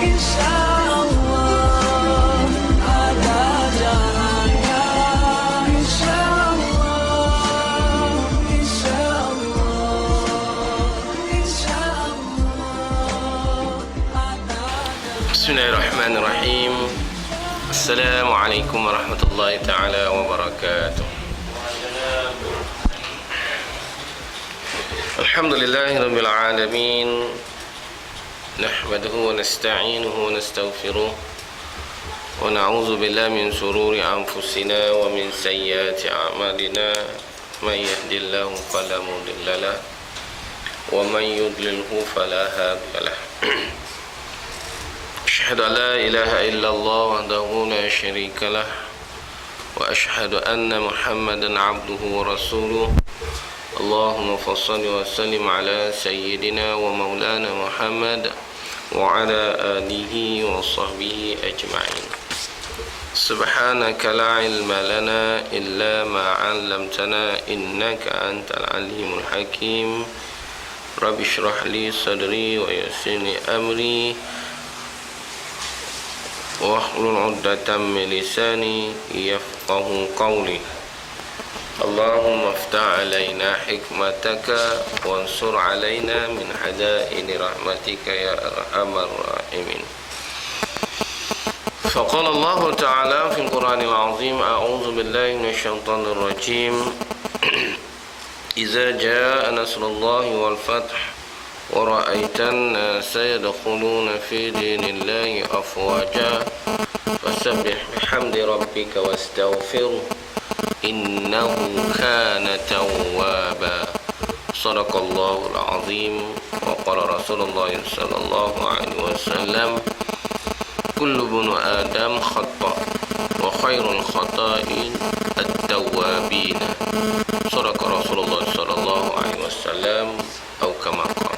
insyaallah ada jalannya, insyaallah, insyaallah, insyaallah ada. Bismillahirrahmanirrahim. Assalamualaikum warahmatullahi ta'ala wabarakatuh. Alhamdulillahi rabbil alamin. Nahmaduhu wa nasta'inuhu wa nastaghfiruh. Wa na'udzu billahi min shururi anfusina wa min sayyiati a'malina. May yahdihillahu fala mudilla lahu wa may yudlilhu fala hadiya lahu. أشهد أن لا إله إلا الله وحده لا شريك له وأشهد أن محمدا عبده ورسوله اللهم فصل وسلم على سيدنا ومولانا محمد وعلى آله وصحبه أجمعين سبحانك لا علم لنا إلا ما علمتنا إنك أنت العليم الحكيم رب اشرح لي صدري ويسر لي أمري واحلل عقدة من لساني يفقهوا قولي اللهم افتح علينا حكمتك وانصر علينا من حدائن رحمتك يا أرحم الراحمين. فقال الله تعالى في القرآن العظيم أعوذ بالله من الشيطان الرجيم إذا جاء نصر الله والفتح ورأيت الناس يدخلون في دين الله أفواجا فسبح بحمد ربك واستغفره إنه كان توابا صدق الله العظيم. وقال رسول الله صلى الله عليه وسلم كل ابن آدم خطأ وخير الخطائين التوابين صدق رسول الله صلى الله عليه وسلم أو كما قال.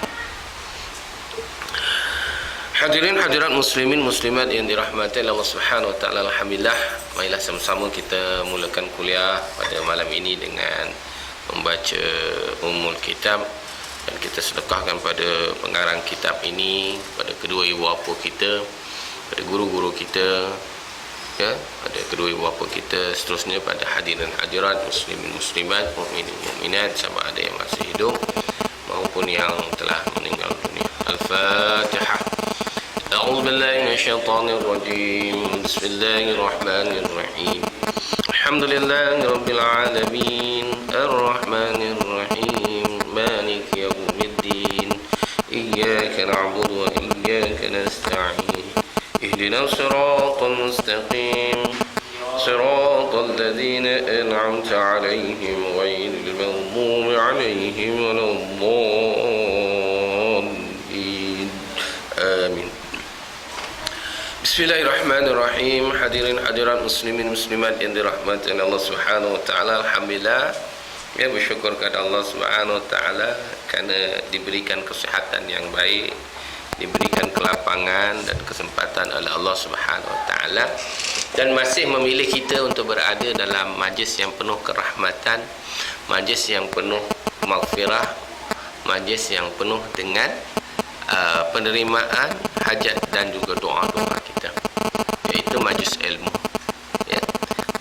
Hadirin hadirat muslimin muslimat yang dirahmati Allah Subhanahu wa taala, alhamdulillah, marilah sama-sama kita mulakan kuliah pada malam ini dengan membaca Ummul Kitab, dan kita sedekahkan pada pengarang kitab ini, pada kedua ibu bapa kita, pada guru-guru kita, ya, pada kedua ibu bapa kita, seterusnya pada hadirin hadirat muslimin muslimat, mukminin mukminat, sama ada yang masih hidup maupun yang telah meninggal dunia. Al-Fatihah. أعوذ بالله من الشيطان الرجيم بسم الله الرحمن الرحيم الحمد لله رب العالمين الرحمن الرحيم مالك يوم الدين إياك نعبد وإياك نستعين اهدنا الصراط المستقيم صراط الذين أنعمت عليهم غير المغضوب عليهم ولا الضالين آمين. Bismillahirrahmanirrahim. Hadirin hadirat muslimin muslimat yang dirahmati Allah Subhanahu wa taala, alhamdulillah, ya, bersyukur kepada Allah Subhanahu wa taala kerana diberikan kesihatan yang baik, diberikan kelapangan dan kesempatan oleh Allah Subhanahu wa taala, dan masih memilih kita untuk berada dalam majlis yang penuh kerahmatan, majlis yang penuh maghfirah, majlis yang penuh dengan penerimaan hajat dan juga doa-doa kita, iaitu majlis ilmu, ya.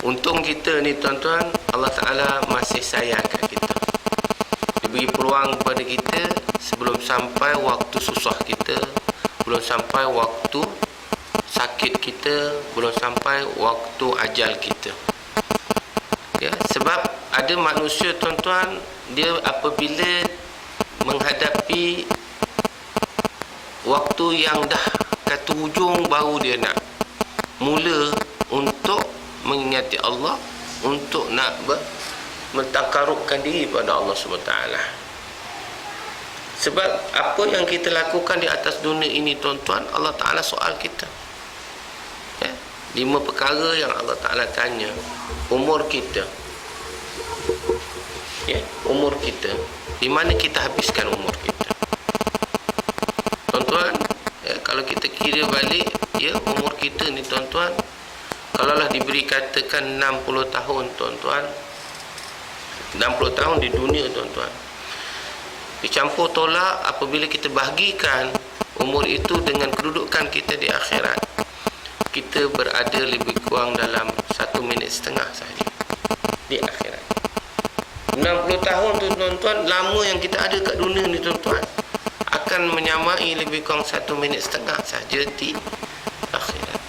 Untung kita ni tuan-tuan, Allah Ta'ala masih sayangkan kita, diberi peluang kepada kita sebelum sampai waktu susah kita, belum sampai waktu sakit kita, belum sampai waktu ajal kita, ya. Sebab ada manusia tuan-tuan, dia apabila menghadapi waktu yang dah kata hujung, baru dia nak mula untuk mengingati Allah, untuk nak mentakarubkan diri pada Allah SWT. Sebab apa yang kita lakukan di atas dunia ini tuan-tuan, Allah Ta'ala soal kita, ya? 5 perkara yang Allah Ta'ala tanya. Umur kita, ya, umur kita, di mana kita habiskan umur kita, tuan-tuan, ya. Kalau kita kira balik, ya, umur kita ni tuan-tuan, kalaulah diberi katakan 60 tahun tuan-tuan, 60 tahun di dunia tuan-tuan, dicampur tolak apabila kita bahagikan Umur itu dengan kedudukan kita di akhirat, kita berada lebih kurang dalam 1 minit setengah sahaja di akhirat. 60 tahun tu tuan-tuan, lama yang kita ada kat dunia ni tuan-tuan, akan menyamai lebih kurang 1 minit setengah sahaja di akhirat.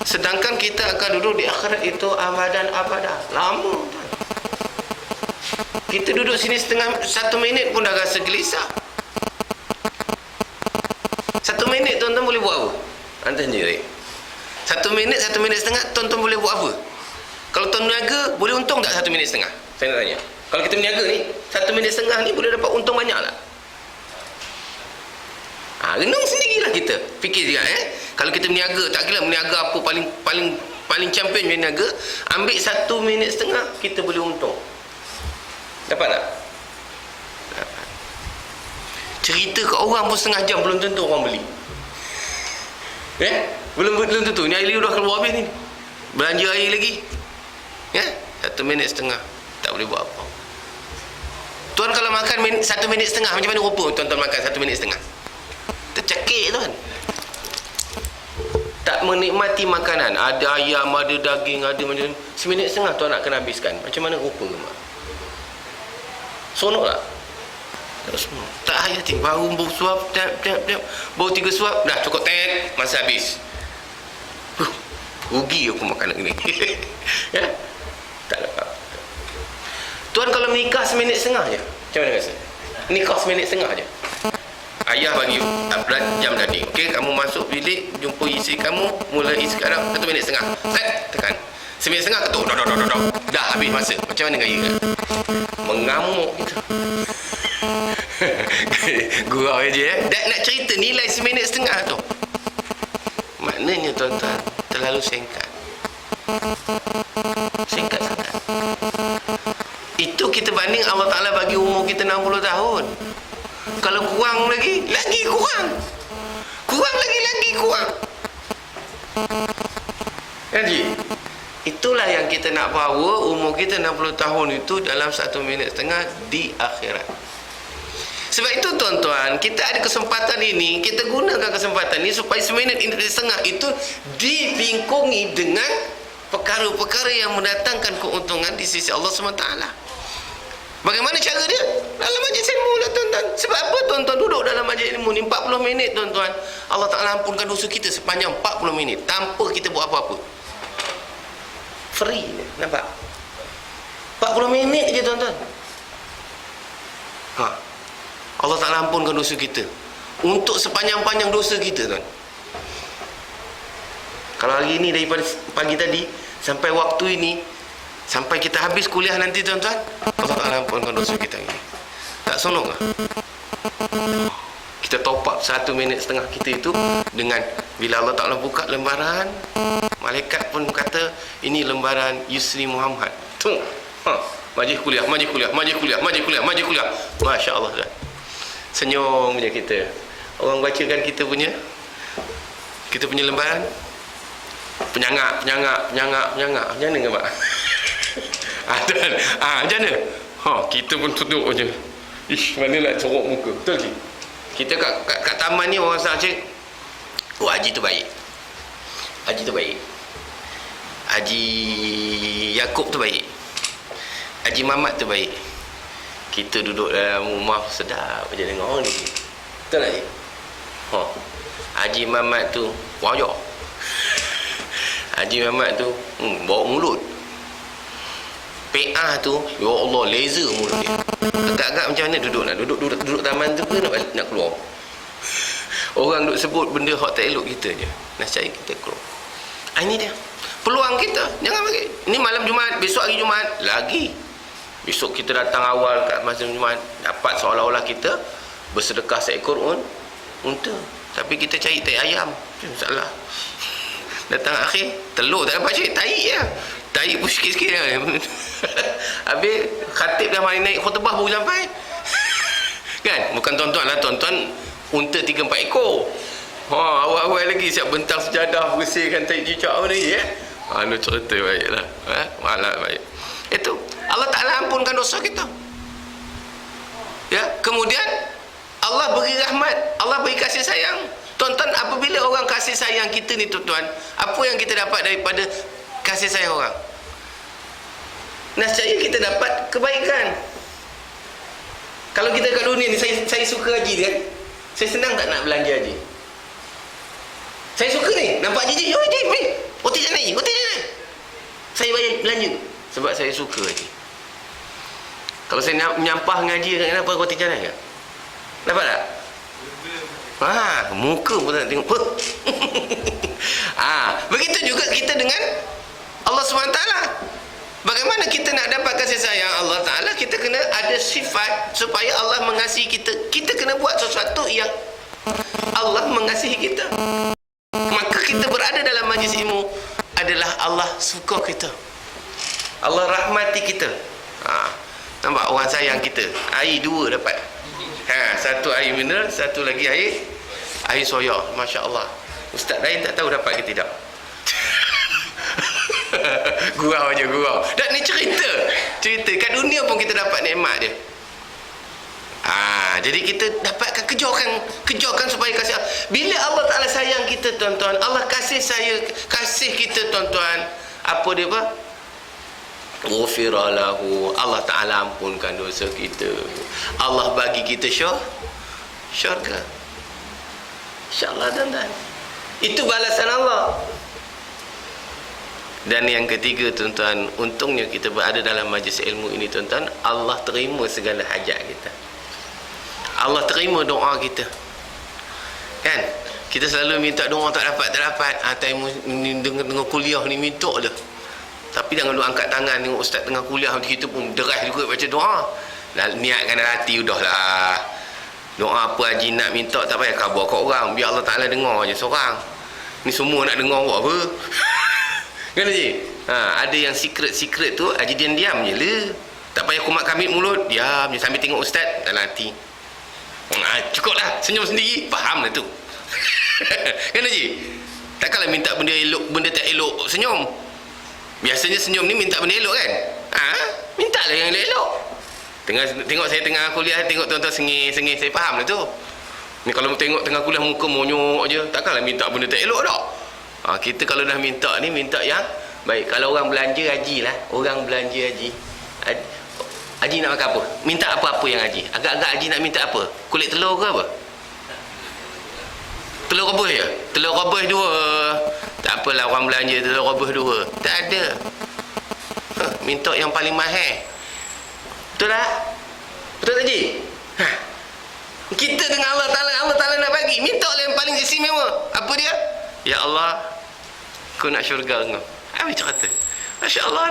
Sedangkan kita akan duduk di akhirat itu abadan abadah, lama tuan. Kita duduk sini 1 minit pun dah rasa gelisah. 1 minit tuan-tuan boleh buat apa? Anda sendiri. 1 minit setengah tuan-tuan boleh buat apa? Kalau tuan berniaga, boleh untung tak 1 minit setengah? Saya nak tanya. Kalau kita berniaga ni, 1 minit setengah ni boleh dapat untung banyak tak? Renung sendirilah kita. Fikir juga Kalau kita berniaga, tak kira berniaga apa paling champion berniaga, ambil 1 minit setengah kita boleh untung. Dapat tak? Dapat. Cerita ke orang pun setengah jam belum tentu orang beli. Belum tentu. Ni air dah keluar habis ni. Belanja air lagi. 1 minit setengah tak boleh buat apa. Tuan kalau makan 1 minit setengah, macam mana rupa tuan-tuan makan 1 minit setengah? Tercekik tuan. Tak menikmati makanan. Ada ayam, ada daging, ada macam 1 minit setengah tuan nak kena habiskan. Macam mana rupa ke mak? Sonok tak? Tak hayati. Baru suap, baru 3 suap, dah cukup masa habis. Rugi aku makan ni. Tak dapat. Tuan kalau menikah 1 minit setengah je, macam mana rasa? Nikah 1 minit setengah je. Ayah bagi jam tadi. Okey, kamu masuk bilik, jumpa isteri kamu, mulai sekarang 1 minit setengah. Set, tekan. 1 minit setengah ketuk. Dah habis masa. Macam mana gaya kan? Mengamuk kita. Gurau je nak cerita nilai 1 minit setengah tu. Maknanya tuan-tuan, terlalu singkat. Singkat sangat. Itu kita banding Allah Ta'ala bagi umur kita 60 tahun. Kalau kurang lagi kurang. Kurang lagi kurang. Jadi, itulah yang kita nak bawa umur kita 60 tahun itu dalam 1 minit setengah di akhirat. Sebab itu tuan-tuan, kita ada kesempatan ini, kita gunakan kesempatan ini supaya 1 minit setengah itu dilingkungi dengan perkara-perkara yang mendatangkan keuntungan di sisi Allah SWT. Bagaimana cara dia? Dalam majlis ilmu lah tuan-tuan. Sebab apa tuan-tuan duduk dalam majlis ilmu ni 40 minit tuan-tuan, Allah Ta'ala ampunkan dosa kita sepanjang 40 minit tanpa kita buat apa-apa. Free ni, nampak? 40 minit je tuan-tuan. Allah Ta'ala ampunkan dosa kita untuk sepanjang-panjang dosa kita tuan. Kalau hari ni daripada pagi tadi sampai waktu ini, sampai kita habis kuliah nanti tuan-tuan, Allah Ta'ala ampunkan dosa kita ini. Tak sonok ke? Kita top up 1 minit setengah kita itu dengan bila Allah Ta'ala buka lembaran, malaikat pun kata ini lembaran Yusri Muhammad. Tu. Majlis kuliah. Masya Allah tuan. Senyum je kita. Orang bacakan kita punya lembaran. Penyangak. Macam mana ke mak? Macam mana? Kita pun duduk je. Mana nak corok muka. Betul ke? Kita kat taman ni orang rasa cik, Haji tu baik. Haji Yaakob tu baik. Haji Mamat tu baik. Kita duduk dalam rumah sedap je dengan orang ni. Betul tak cik? Haji Mamat tu wajak. Haji Mamat tu bawa mulut. PA tu, ya Allah, laser mulut dia. Agak-agak macam mana duduk taman tu ke nak keluar. Orang duk sebut benda hak tak elok kita je. Nak cari kita keluar. Ini dia peluang kita. Jangan bagi. Ini malam Jumaat, besok hari Jumaat lagi. Besok kita datang awal kat masa Jumaat, dapat seolah-olah kita bersedekah seekor unta. Tapi kita cari tai ayam. Masalah. Datang akhir, telur tak dapat cik, tahi je. Tahi pun sikit-sikit je. Habis khatib dah mari naik khutbah baru sampai. Kan? Bukan tuan-tuan lah, tuan-tuan unta 3-4 ekor. Awal-awal lagi siap bentang sejadah, bersihkan tahi cicak apa lagi Anu cerita baiklah. Malah baik. Itu Allah Ta'ala ampunkan dosa kita. Ya, kemudian Allah beri rahmat, Allah beri kasih sayang. Tuan-tuan, apabila orang kasih sayang kita ni tuan-tuan, apa yang kita dapat daripada kasih sayang orang? Nescaya kita dapat kebaikan. Kalau kita kat dunia ni, saya suka haji kan, saya senang tak nak belanja haji. Saya suka ni, nampak haji, yo haji, roti canai, roti canai. Saya bayar belanja sebab saya suka haji. Kalau saya menyampah ngaji, kenapa roti canai kan? Dapat tak? Muka pun tak tengok. Begitu juga kita dengan Allah SWT. Bagaimana kita nak dapat kasih sayang Allah Ta'ala? Kita kena ada sifat supaya Allah mengasihi kita. Kita kena buat sesuatu yang Allah mengasihi kita. Maka kita berada dalam majlis ilmu adalah Allah suka kita, Allah rahmati kita. Nampak orang sayang kita. Air dua dapat. Satu air mineral, satu lagi air soya. Masya Allah. Ustaz lain tak tahu dapat ke tidak. Gurau je, gurau. Dan ni cerita kat dunia pun kita dapat nikmat dia. Jadi kita dapatkan, kejarkan supaya kasih. Bila Allah Ta'ala sayang kita tuan-tuan, Allah kasih kita tuan-tuan, apa dia apa? Ghufira lahu, Allah Ta'ala ampunkan dosa kita, Allah bagi kita syurga. InsyaAllah tuan-tuan, itu balasan Allah. Dan yang ketiga tuan-tuan, untungnya kita berada dalam majlis ilmu ini tuan-tuan, Allah terima segala hajat kita, Allah terima doa kita. Kan? Kita selalu minta doa tak dapat. Time dengan kuliah ni minta dah. Tapi jangan lu angkat tangan tengok ustaz tengah kuliah, kita pun deras juga baca doa. Niatkan dalam hati udahlah. Doa apa haji nak minta tak payah khabar kat orang, biar Allah Ta'ala dengar je seorang. Ni semua nak dengar buat apa? Kan haji? Ada yang secret tu haji diam je lah. Tak payah kumat kamit mulut, diam je sambil tengok ustaz dalam hati. Cukup lah, senyum sendiri, faham lah tu. Kan haji? Takkanlah minta benda elok, benda tak elok senyum. Biasanya senyum ni minta benda elok kan? Minta lah yang elok. Tengok saya tengah kuliah, tengok tuan-tuan sengih, saya faham lah tu. Ni kalau tengok tengah kuliah muka monyok je, takkanlah minta benda tak elok tak. Kita kalau dah minta ni, minta yang baik. Kalau orang belanja haji lah, orang belanja haji, haji nak makan apa? Minta apa-apa yang haji. Agak-agak haji nak minta apa? Kulit telur ke apa? Telur rebus je? Telur rebus 2. Tak apalah orang belanja telur rebus 2. Tak ada. Minta yang paling mahal. Betul tak? Betul tak, Haji? Kita dengan Allah Ta'ala nak bagi, minta lah yang paling istimewa. Apa dia? Ya Allah, aku nak syurga engkau. Macam kata. Masya Allah.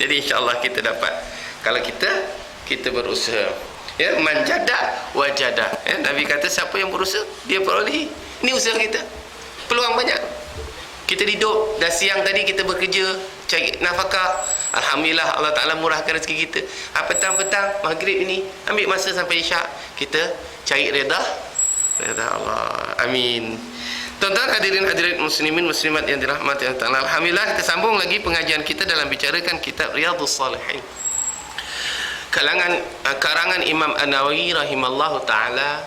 Jadi insyaAllah kita dapat. Kalau kita berusaha. Ya, manjada wajada. Nabi kata siapa yang berusaha, dia perolehi. Ini usaha kita. Peluang banyak. Kita hidup, dah siang tadi kita bekerja, cari nafkah. Alhamdulillah Allah Ta'ala murahkan rezeki kita. Petang-petang, maghrib ini, ambil masa sampai isyak, kita cari reda Allah. Amin. Tuan-tuan hadirin muslimin muslimat yang dirahmati Allah Ta'ala, alhamdulillah kita sambung lagi pengajian kita dalam bicarakan kitab Riyadhus Salihin, karangan Imam An-Nawawi rahimallahu ta'ala,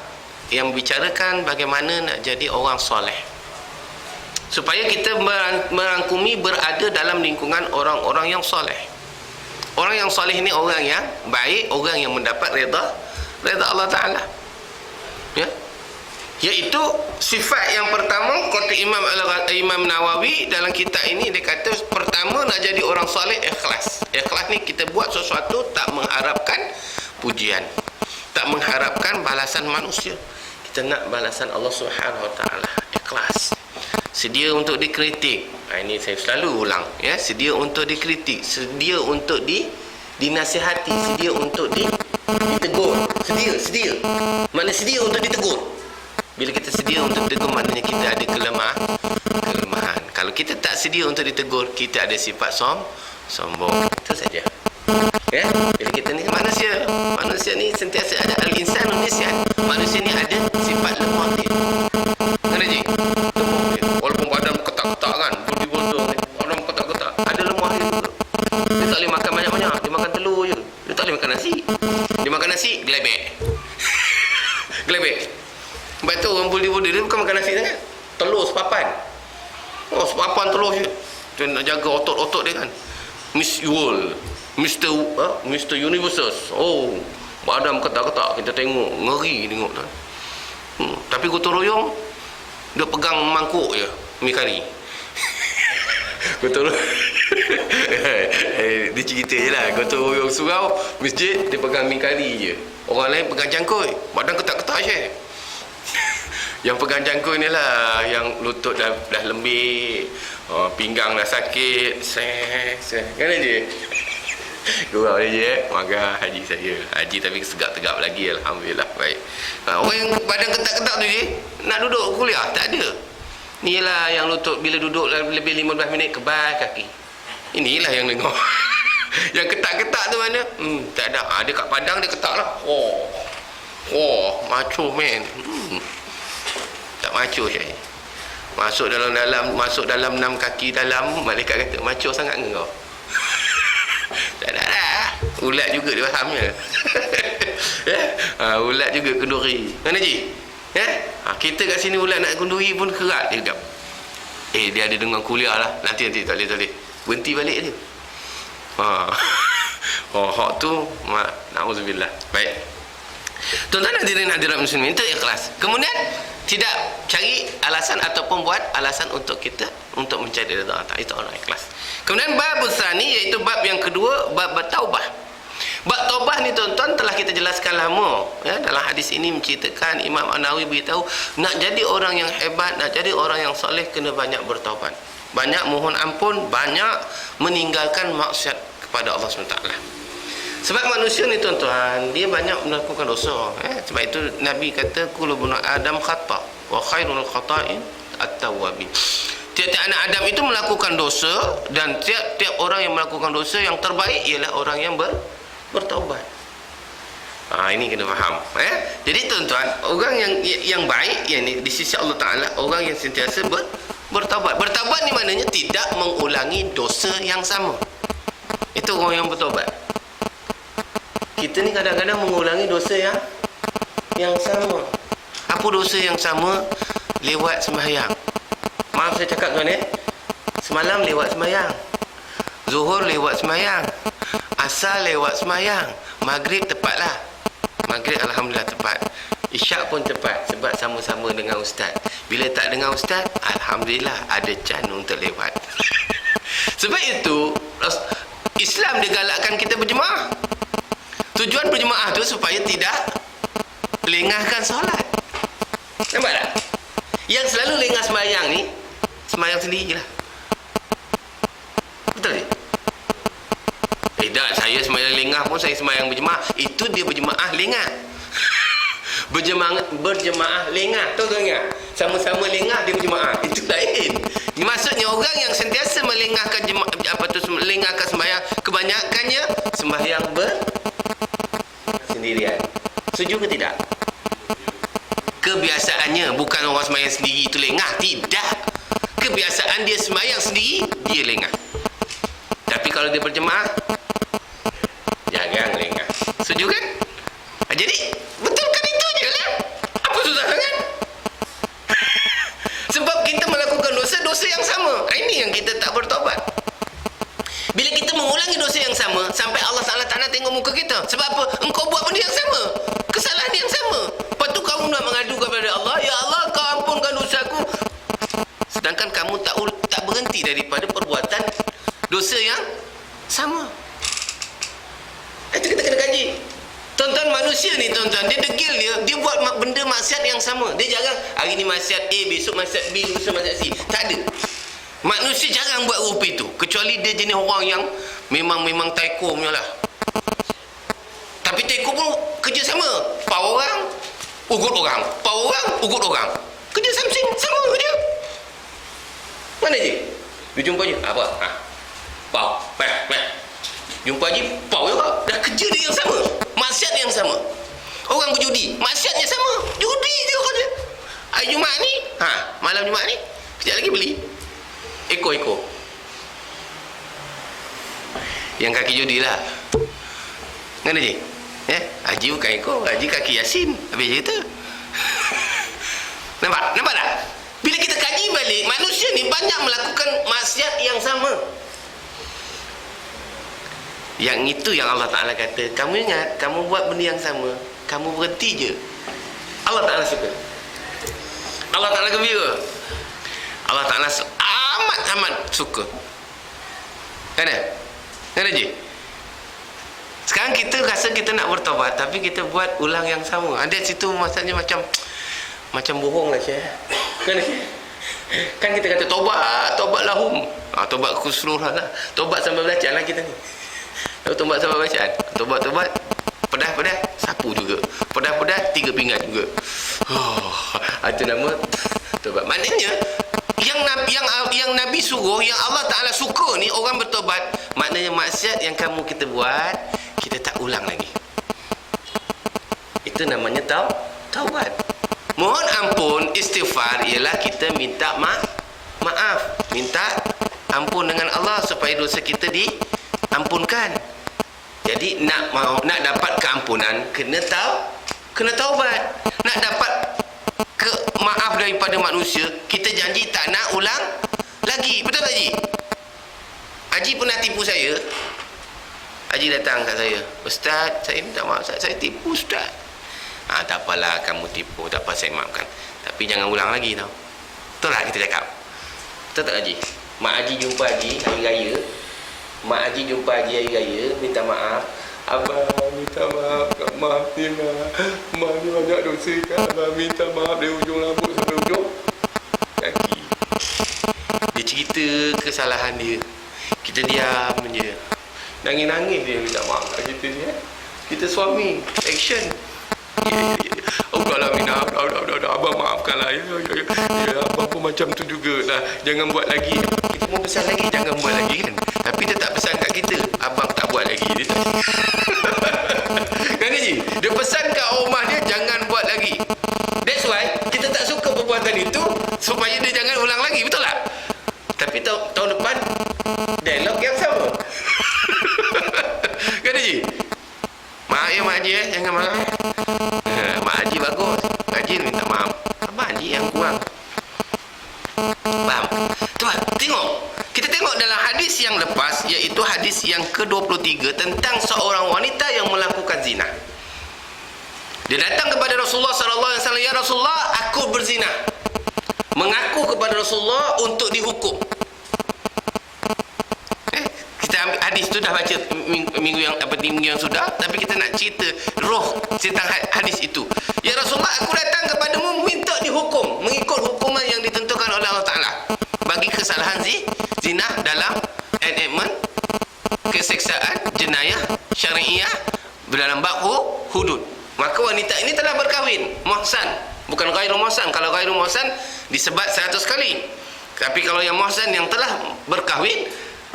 yang bicarakan bagaimana nak jadi orang soleh, supaya kita merangkumi berada dalam lingkungan orang-orang yang soleh. Orang yang soleh ini orang yang baik, orang yang mendapat reda Allah Ta'ala, ya. Iaitu sifat yang pertama, kata Imam Nawawi dalam kitab ini, dia kata pertama nak jadi orang soleh, ikhlas. Ikhlas ni kita buat sesuatu tak mengharapkan pujian, tak mengharapkan balasan manusia, kita nak balasan Allah Subhanahu Wa Ta'ala. Ikhlas, sedia untuk dikritik. Ini saya selalu ulang, ya, sedia untuk dikritik, sedia untuk dinasihati, sedia untuk ditegur. Sedia mana sedia untuk ditegur. Bila kita sedia untuk ditegur, maknanya kita ada kelemahan. Kalau kita tak sedia untuk ditegur, kita ada sifat sombong. Itu saja. Ya, bila kita ni manusia ni sentiasa ada al-insanu nisyan. Manusia ni ada sifat lemah dia. Kan Haji? Lemah dia. Walaupun badan ketak-ketak kan, bodoh ni, badan ketak-ketak, ada lemah dia juga. Dia tak boleh makan banyak-banyak, dia makan telur je. Dia tak boleh makan nasi. Dia makan nasi, gelebek. Oh, sepapan terus je. Dia nak jaga otot-otot dia kan. Miss World, Mr. Universe. Oh, badan ketak-ketak, kita tengok, ngeri tengok tu. Tapi gotong royong dia pegang mangkuk je mi kari. Gotong royong dia cerita je lah, gotong royong surau masjid dia pegang mi kari je, orang lain pegang cangkul, badan ketak-ketak je. Yang pegang cangkul ni lah yang lutut dah lembik, pinggang dah sakit, kan aja. Gurau dia je, maka haji saya. Haji tapi segap-tegap lagi, alhamdulillah. Baik. Orang yang badan ketak-ketak tu je nak duduk kuliah tak ada. Inilah yang lutut bila duduk lebih 15 minit kebal kaki. Inilah yang dengar. Yang ketak-ketak tu mana? Tak ada. Dia kat padang dia ketak lah. Macho man. Tak macho saya. Masuk dalam 6 kaki dalam, malaikat kata macho sangat ke kau? Tak ada lah. Ulat juga dia fahamnya. Ulat juga kenduri. Mana Ji? Kita kat sini ulat nak kenduri pun kerat dia kejap. Dia ada dengar kuliah lah. Nanti tak boleh. Berhenti balik dia. Hak tu na'udzubillah. Baik. Tuan-tuan hadirin muslimin, itu ikhlas. Kemudian tidak cari alasan ataupun buat alasan untuk kita untuk mencari redha Allah. Itu orang ikhlas. Kemudian bab tsani, iaitu bab yang kedua, bab taubah. Bab taubah ni tuan-tuan telah kita jelaskan lama ya, dalam hadis ini menceritakan Imam An-Nawawi beritahu nak jadi orang yang hebat, nak jadi orang yang soleh kena banyak bertaubat, banyak mohon ampun, banyak meninggalkan maksiat kepada Allah SWT. Sebab manusia ni tuan-tuan, dia banyak melakukan dosa. Sebab itu Nabi kata kullu bani Adam khata wa khairul khata'in at-tawwabin. Tiap-tiap anak Adam itu melakukan dosa, dan tiap-tiap orang yang melakukan dosa yang terbaik ialah orang yang bertaubat. Ini kena faham. Jadi tuan-tuan, orang yang baik yang di sisi Allah Taala, orang yang sentiasa bertaubat. Bertaubat ni maknanya tidak mengulangi dosa yang sama. Itu orang yang bertaubat. Kita ni kadang-kadang mengulangi dosa yang sama. Apa dosa yang sama? Lewat sembahyang. Maaf saya cakap tuan semalam lewat sembahyang, Zuhur lewat sembahyang, Asar lewat sembahyang, Maghrib tepatlah. Maghrib alhamdulillah tepat. Isyak pun tepat sebab sama-sama dengan ustaz. Bila tak dengan ustaz, alhamdulillah ada can untuk lewat. Sebab itu Islam digalakkan kita berjemaah. Tujuan berjemaah tu supaya tidak lengahkan solat. Nampak tak? Yang selalu lengah sembahyang ni sembahyang sendirilah. Betul tak? Tak, saya sembahyang lengah pun saya sembahyang berjemaah. Itu dia berjemaah lengah. Berjemaah lengah. Tahu tak ingat? Sama-sama lengah dia berjemaah. Itu lain. Maksudnya orang yang sentiasa melengahkan melengahkan sembahyang, kebanyakannya sembahyang sendirian. Setuju ke tidak? Kebiasaannya bukan orang sembahyang sendiri itu lengah, tidak. Kebiasaan dia sembahyang sendiri, dia lengah. Tapi kalau dia berjemaah, jangan lengah. Setuju kan? Jadi betulkan itu je lah. Apa susah sangat? Sebab kita melakukan dosa yang sama. Ini yang kita tak bertaubat. Bila kita mengulangi dosa yang sama, sampai Allah Ta'ala tak nak tengok muka kita. Sebab apa? Engkau buat benda yang sama, kesalahan yang sama. Lepas tu kamu nak mengadu kepada Allah, ya Allah kau ampunkan dosaku. Sedangkan kamu tak berhenti daripada perbuatan dosa yang sama. Itu kita kena kaji. Tuan-tuan, manusia ni tuan-tuan, dia degil dia buat benda maksiat yang sama. Dia jarang hari ni maksiat A, besok maksiat B, lusa maksiat C. Tak ada. Manusia jarang buat rupa itu, kecuali dia jenis orang yang memang taiko punya lah. Tapi taiko pun kerja sama. Pau orang, ugut orang. Pau orang, ugut orang. Kerja samsing, sama kerja. Mana je? Dia jumpa je. Apa? Pau. Jumpa je, pau juga. Dah kerja dia yang sama. Maksiat yang sama. Orang berjudi, maksiatnya sama. Judi je kerja. Hari Jumaat ni, malam Jumaat ni, kejap lagi beli ekor. Yang kaki judi lah. Mana je? Haji bukan ekor, haji kaki Yasin. Habis cerita. Nampak tak? Bila kita kaji balik, manusia ni banyak melakukan maksiat yang sama. Yang itu yang Allah Ta'ala kata, kamu ingat, kamu buat benda yang sama, kamu berhenti je, Allah Ta'ala suka. Allah Ta'ala gembira. Allah Ta'ala amat suka. Kan je? Sekarang kita rasa kita nak bertaubat, tapi kita buat ulang yang sama. Ada situ maksudnya macam bohong lah Syekh. Kan kita kata tobat lahum. Tobat keseluruhan lah. Tobat sampai bacaan lah kita ni. Tobat sampai bacaan. Tobat pedas sapu juga. Pedas 3 pinggan juga. Itu nama tobat. Maknanya yang Nabi suruh, yang Allah Ta'ala suka ni orang bertobat. Maknanya maksiat yang kita buat, kita tak ulang lagi. Itu namanya taubat. Mohon ampun, istighfar ialah kita minta maaf, minta ampun dengan Allah supaya dosa kita diampunkan. Jadi nak dapat keampunan kena taubat. Nak dapat maaf daripada manusia, kita janji tak nak ulang lagi. Betul tak Haji? Haji pernah tipu saya. Haji datang kat saya, Ustaz, saya minta maaf, saya tipu Ustaz. Tak apalah kamu tipu, tak apa, saya maafkan, tapi jangan ulang lagi tau. Betul tak kita cakap? Betul tak Haji? Mak Haji jumpa Haji hari raya. Mak Haji jumpa Haji hari raya, minta maaf. Abang minta maaf, maaf ni mak ni banyak dosa kan. Abang minta maaf dari ujung rambut sampai ujung kaki. Dia cerita kesalahan dia, kita diam je. Nangis-nangis dia minta maaf kat kita ni. Kita suami, action. Oh kalau minta dah abang maafkanlah. Ya, abang pun macam tu jugalah. Jangan buat lagi. Kita pun pesan lagi, jangan buat lagi kan. Tapi dia tak pesan kat kita, abang tak buat lagi. Dia tak. Kan Haji? Dia pesan kat rumah dia, jangan buat lagi. That's why kita tak suka perbuatan itu, supaya dia jangan ulang lagi. Betul tak? Tapi tahun depan dialog yang sama. Kan Haji? Maaf ya Mak Haji, jangan marah. Mak Haji bagus, Haji minta maaf. Abang Haji yang kurang. Faham? Tengok. Kita tengok dalam hadis yang lepas, iaitu hadis yang ke-23 tentang seorang wanita yang melakukan zina. Dia datang kepada Rasulullah SAW, ya Rasulullah, aku berzina. Mengaku kepada Rasulullah untuk dihukum. Kita ambil hadis tu dah baca minggu yang sudah, tapi kita nak cerita roh tentang hadis itu. Ya Rasulullah, aku datang kepadamu minta dihukum mengikut hukuman yang ditentukan oleh Allah Ta'ala bagi kesalahan zina dalam enactment keseksaan jenayah syariah dalam bab hudud. Maka wanita ini telah berkahwin, muhsan, bukan ghairu muhsan. Kalau ghairu muhsan disebat 100 kali. Tapi kalau yang muhsan yang telah berkahwin,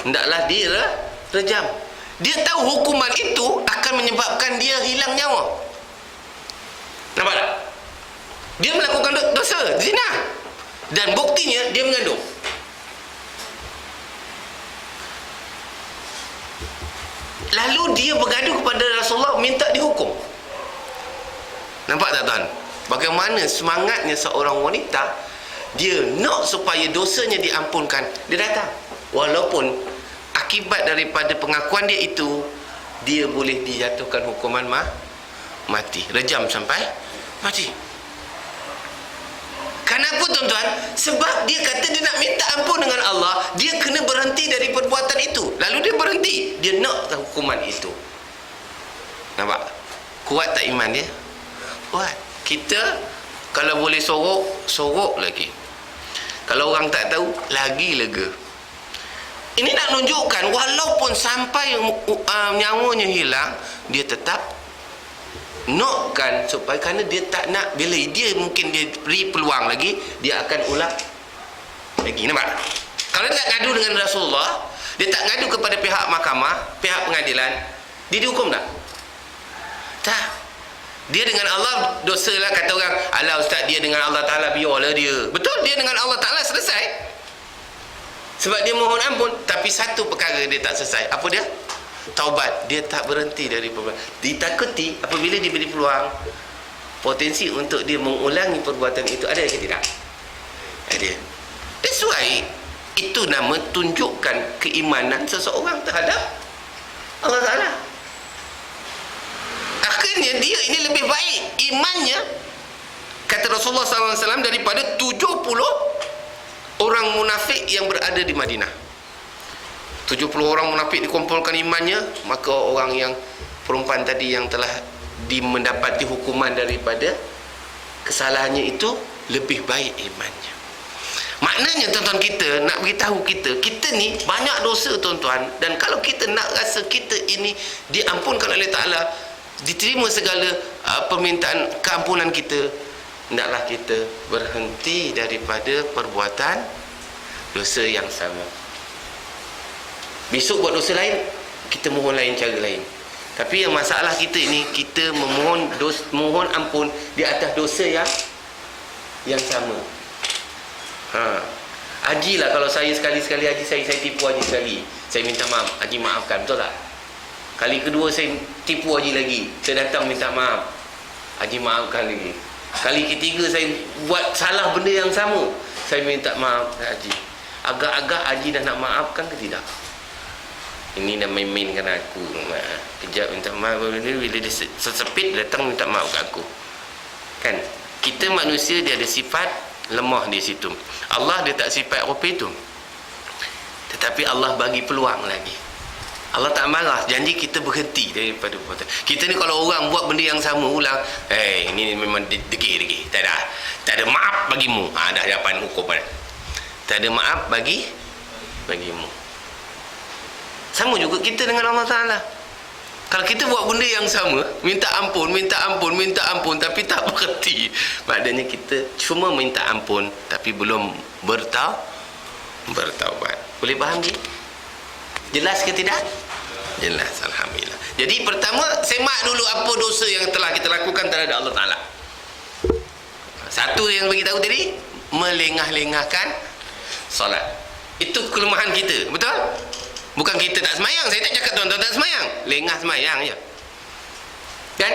hendaklah direjam. Dia tahu hukuman itu akan menyebabkan dia hilang nyawa. Nampak tak? Dia melakukan dosa zina, dan buktinya dia mengandung. Lalu dia bergaduh kepada Rasulullah minta dihukum. Nampak tak tuan? Bagaimana semangatnya seorang wanita. Dia nak supaya dosanya diampunkan. Dia datang. Walaupun akibat daripada pengakuan dia itu, dia boleh dijatuhkan hukuman mati. Rejam sampai mati. Kenapa tuan-tuan? Sebab dia kata dia nak minta ampun dengan Allah. Dia kena berhenti dari perbuatan itu. Lalu dia berhenti. Dia nak hukuman itu. Nampak? Kuat tak iman dia? Kuat. Kita kalau boleh sorok lagi. Kalau orang tak tahu, lagi lega. Ini nak menunjukkan walaupun sampai nyawanya hilang, dia tetap nakkan, supaya kerana dia tak nak, bila dia mungkin dia beri peluang lagi, dia akan ulang lagi. Nampak? Kalau dia tak ngadu dengan Rasulullah, dia tak ngadu kepada pihak mahkamah, pihak pengadilan, dia dihukum tak? Tak. Dia dengan Allah dosa lah, kata orang, alah Ustaz, dia dengan Allah Ta'ala biarlah dia. Betul, dia dengan Allah Ta'ala selesai. Sebab dia mohon ampun. Tapi satu perkara dia tak selesai. Apa dia? Taubat. Dia tak berhenti dari perbuatan. Ditakuti apabila diberi peluang, potensi untuk dia mengulangi perbuatan itu ada ke tidak? Ada. That's why Itu nama tunjukkan keimanan seseorang terhadap Allah Ta'ala. Akhirnya dia ini lebih baik imannya, kata Rasulullah SAW, daripada 70 orang munafik yang berada di Madinah. 70 orang munafik dikumpulkan imannya, maka orang yang perempuan tadi yang telah mendapati hukuman daripada kesalahannya itu lebih baik imannya. Maknanya tuan-tuan, kita nak beritahu kita ni banyak dosa tuan-tuan, dan kalau kita nak rasa kita ini diampunkan oleh Ta'ala, diterima segala permintaan keampunan kita, hendaklah kita berhenti daripada perbuatan dosa yang sama. Besok buat dosa lain, kita mohon lain, cara lain. Tapi yang masalah kita ini, kita mohon ampun di atas dosa yang sama. Haji lah, kalau saya sekali-sekali haji, saya tipu haji sekali, saya minta maaf, haji maafkan, betul tak? Kali kedua saya tipu haji lagi, saya datang minta maaf, haji maafkan lagi. Kali ketiga saya buat salah benda yang sama, saya minta maaf haji. Agak-agak haji dah nak maafkan ke tidak? Ini dah main-mainkan aku. Kejap minta maaf, bila dia sesepit datang minta maaf kat aku. Kan? Kita manusia dia ada sifat lemah di situ. Allah dia tak sifat rupa itu. Tetapi Allah bagi peluang lagi. Allah tak marah, janji kita berhenti daripada perbuatan. Kita ni kalau orang buat benda yang sama ulang, ini memang degil. Tak ada maaf bagimu. Dah dapat hukuman. Tak ada maaf bagimu. Sama juga kita dengan Allah Ta'ala. Kalau kita buat benda yang sama, minta ampun, tapi tak berhenti, maknanya kita cuma minta ampun tapi belum bertaubat. Boleh faham ni? Jelas ke tidak? Jelas, alhamdulillah. Jadi pertama, semak dulu apa dosa yang telah kita lakukan terhadap Allah Ta'ala. Satu yang bagi tahu tadi, melengah-lengahkan solat. Itu kelemahan kita, betul? Bukan kita tak semayang. Saya tak cakap tuan-tuan tak semayang, lengah semayang je, kan?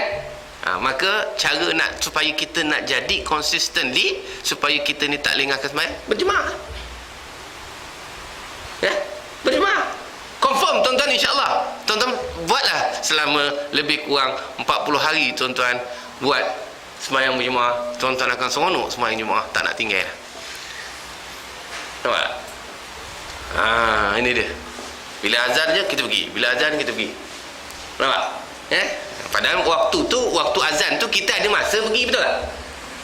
Maka cara nak supaya kita nak jadi consistently, supaya kita ni tak lengahkan semayang, berjemaah. Ya, berjemaah. Confirm tuan-tuan, insya-Allah. Tuan-tuan buatlah selama lebih kurang 40 hari tuan-tuan buat semayang berjemaah. Tuan-tuan akan seronok semayang jemaah, tak nak tinggal. Nampak? Ini dia. Bila azan je kita pergi, bila azan kita pergi. Nampak? Padahal waktu azan tu kita ada masa pergi, betul tak?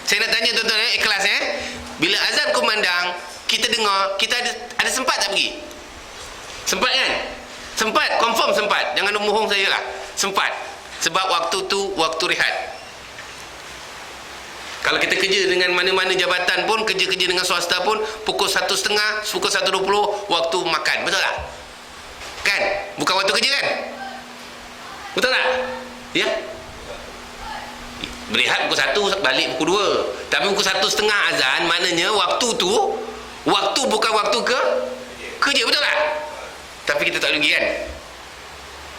Saya nak tanya tuan-tuan, ikhlas bila azan kumandang, kita dengar, kita ada sempat tak pergi? Sempat kan? Sempat, confirm sempat. Jangan bohong saya lah. Sempat. Sebab waktu tu waktu rehat. Kalau kita kerja dengan mana-mana jabatan pun, kerja-kerja dengan swasta pun, pukul 1.30, pukul 1.20 waktu makan, betul tak? Kan? Bukan waktu kerja kan? Betul tak? Ya? Berehat pukul 1, balik pukul 2. Tapi pukul 1.30 azan, maknanya waktu tu, waktu bukan waktu kerja, betul tak? Tapi kita tak pergi kan?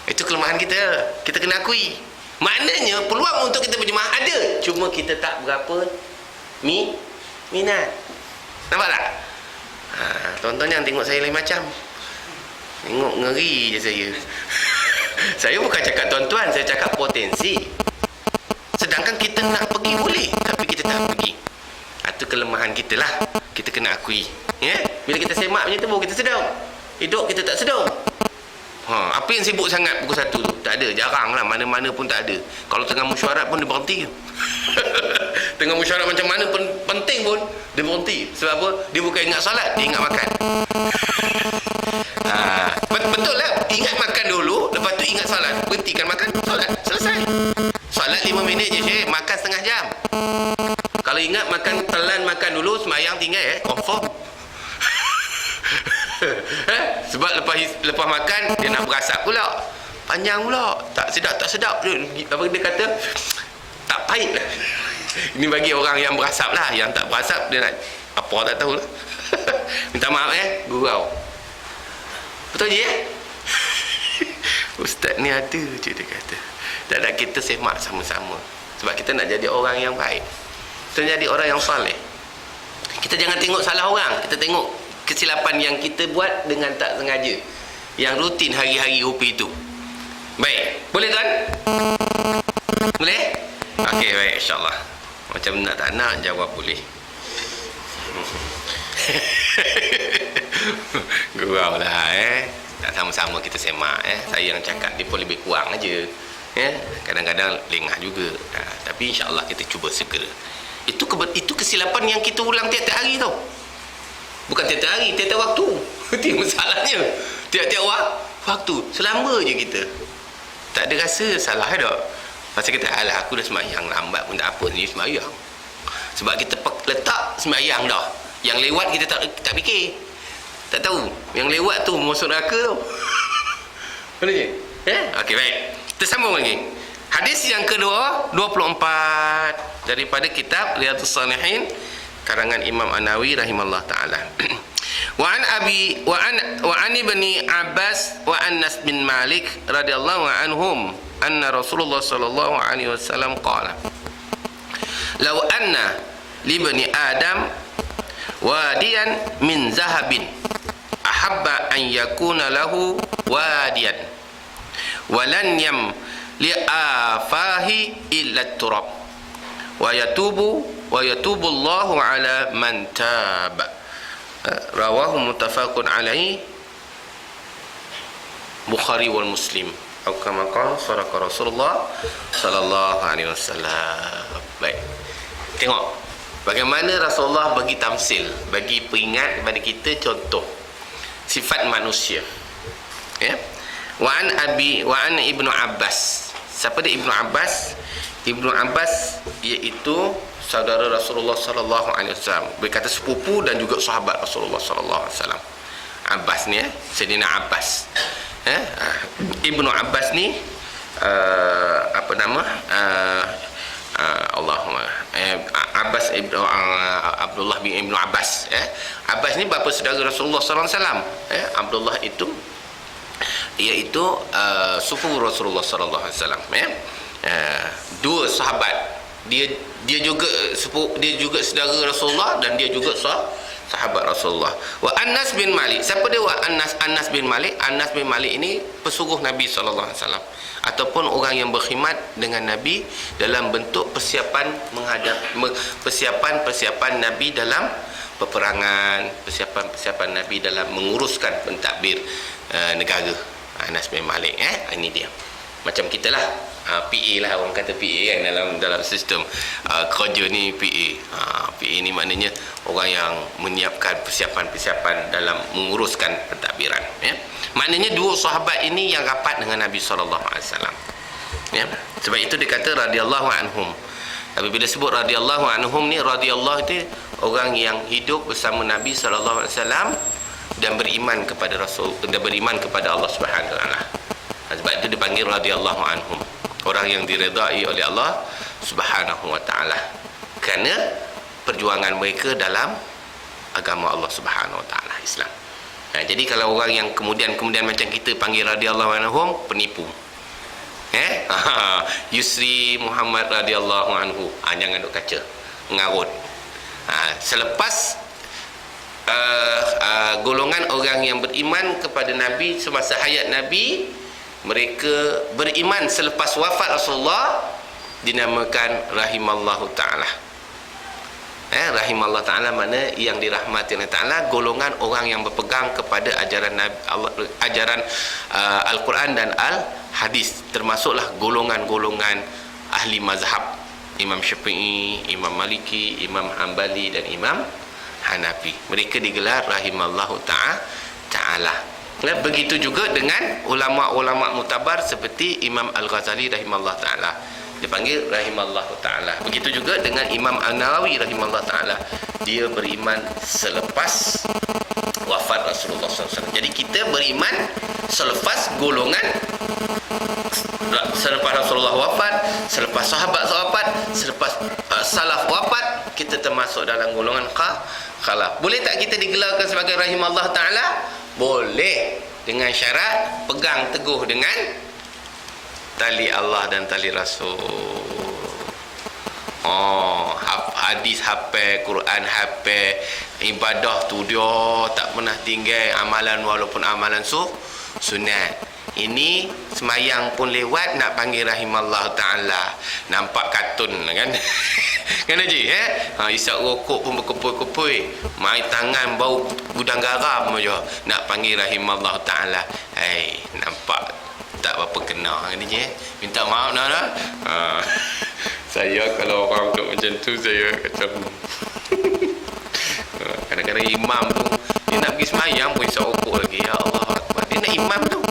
Itu kelemahan kita. Kita kena akui. Maknanya peluang untuk kita berjemaah ada, cuma kita tak berapa minat. Nampak tak? Tuan-tuan jangan tengok saya lain macam. Tengok ngeri je saya. Saya bukan cakap tuan-tuan, saya cakap potensi. Sedangkan kita nak pergi boleh, tapi kita tak pergi. Itu kelemahan kita lah. Kita kena akui. Ya? Bila kita semak macam tu, baru kita sedar. Hidup kita tak sedar. Apa yang sibuk sangat pukul 1 tu? Tak ada, jarang lah. Mana-mana pun tak ada. Kalau tengah mesyuarat pun dia berhenti. Tengah mesyuarat macam mana pun penting pun dia berhenti. Sebab apa? Dia bukan ingat solat, dia ingat makan. Betul lah. Ingat makan dulu, lepas tu ingat solat. Berhentikan makan, solat. Selesai. Solat 5 minit je, Syekh. Makan setengah jam. Kalau ingat makan, telan makan dulu, semayang tinggal confirm. Sebab lepas makan dia nak berasap pula, panjang pula, tak sedap apa dia kata, tak pahit lah. Ini bagi orang yang berasap lah. Yang tak berasap dia nak apa tak tahu lah. Minta maaf gurau. Betul je Ustaz ni ada je dia kata. Tak ada, kita semak sama-sama. Sebab kita nak jadi orang yang baik, kita jadi orang yang saleh. Kita jangan tengok salah orang, kita tengok kesilapan yang kita buat dengan tak sengaja, yang rutin hari-hari UP itu. Baik, boleh tuan? Boleh? Okey, baik, insyaAllah. Macam nak tak nak jawab boleh. Gurau lah tak sama-sama kita semak saya yang cakap dia pun lebih kurang aja kadang-kadang lengah juga tapi insya-Allah kita cuba segera. Itu kesilapan yang kita ulang tiap-tiap hari tau, bukan tiap-tiap hari, tiap-tiap waktu. Itu masalahnya, tiap-tiap waktu selama je kita tak ada rasa salah tak. Pasal kita alah aku dah sembahyang lambat pun tak apa ni sembahyang, sebab kita letak sembahyang dah, yang lewat kita tak fikir, tak tahu yang lewat tu masuk neraka tu. Boleh je? Okey, baik. Kita sambung lagi. Hadis yang kedua 24 daripada kitab Riyadhus Shalihin karangan Imam An-Nawawi rahimallahu taala. Wa an ibni Abbas wa Anas bin Malik radhiyallahu anhum anna Rasulullah sallallahu alaihi wasallam qala law anna li bani Adam wadiyan min zahabin ahabba an yakuna lahu wadiyan walan yam li'afahi illa turab wa yatubu Allahu ala man taba. Rawahu muttafaqun alaihi Bukhari wal Muslim. Atau kama qala sadaqa Rasulullah sallallahu alaihi wasallam. Baik, tengok bagaimana Rasulullah bagi tamsil, bagi peringat kepada kita contoh sifat manusia. Wa an Ibnu Abbas. Siapa dia Ibnu Abbas? Ibnu Abbas iaitu saudara Rasulullah sallallahu alaihi wasallam, berkata sepupu dan juga sahabat Rasulullah sallallahu alaihi wasallam. Abbas ni Sayyidina Abbas. Ibnu Abbas ni apa nama? Allahumma Abbas ibnu Abdullah bin Ibnu Abbas. Abbas ni bapa saudara Rasulullah sallallahu alaihi wasallam. Abdullah itu iaitu sepupu Rasulullah sallallahu alaihi wasallam. Dua sahabat. Dia juga sepupu, dia juga saudara Rasulullah dan dia juga sahabat Rasulullah. Wa Anas bin Malik. Siapa dia Anas bin Malik? Anas bin Malik ini pesuruh Nabi sallallahu alaihi wasallam ataupun orang yang berkhidmat dengan Nabi dalam bentuk persiapan persiapan Nabi dalam peperangan, persiapan Nabi dalam menguruskan pentadbir negara. Anas bin Malik ini dia. Macam kita lah, PA lah, orang kata PA kan dalam sistem kerja ni PA. PA ni maknanya orang yang menyiapkan persiapan dalam menguruskan pentadbiran. Maknanya dua sahabat ini yang rapat dengan Nabi sallallahu alaihi wasallam. Sebab itu dikata radhiyallahu anhum. Tapi bila sebut radhiyallahu anhum ni, radhiyallahu itu orang yang hidup bersama Nabi sallallahu alaihi wasallam dan beriman kepada Rasul dan beriman kepada Allah Subhanahu wa taala. Sebab itu dipanggil radhiyallahu anhum, orang yang diredai oleh Allah Subhanahu wa taala kerana perjuangan mereka dalam agama Allah Subhanahu wa taala, Islam. Jadi kalau orang yang kemudian macam kita panggil radhiyallahu anhum, penipu. Yusri Muhammad radhiyallahu anhu, jangan duk kaca, ngarut. Selepas golongan orang yang beriman kepada Nabi semasa hayat Nabi, mereka beriman selepas wafat Rasulullah, dinamakan rahimallahu ta'ala. Rahimallahu ta'ala mana yang dirahmati oleh ta'ala, golongan orang yang berpegang kepada ajaran Nabi Allah, ajaran Al-Quran dan Al-Hadis, termasuklah golongan-golongan ahli mazhab, Imam Syafi'i, Imam Maliki, Imam Hanbali dan Imam Hanafi. Mereka digelar rahimallahu ta'ala. Begitu juga dengan ulama-ulama mutabar seperti Imam Al-Ghazali rahimallahu ta'ala, dipanggil rahimallahu ta'ala. Begitu juga dengan Imam An-Nawawi rahimallahu ta'ala, dia beriman selepas wafat Rasulullah SAW. Jadi kita beriman selepas golongan, selepas Rasulullah wafat, selepas sahabat wafat, selepas salaf wafat, kita termasuk dalam golongan khalaf. Boleh tak kita digelarkan sebagai rahimallahu ta'ala? Boleh, dengan syarat pegang teguh dengan tali Allah dan tali Rasul. hadis hafal, Quran hafal, ibadah tu dia tak pernah tinggal amalan walaupun amalan sunat. Ini semayang pun lewat nak panggil rahimallahu ta'ala. Nampak kartun kan. Kan Haji isap rokok pun berkepui-kepui, mai tangan bau gudang garam aja nak panggil rahimallahu ta'ala. Nampak tak berapa kena kan Haji minta maaf nak. Saya kalau orang duduk macam tu, saya kata kadang-kadang imam tu dia nak pergi semayang pun isap rokok lagi. Ya Allah Akbar. Dia nak imam tu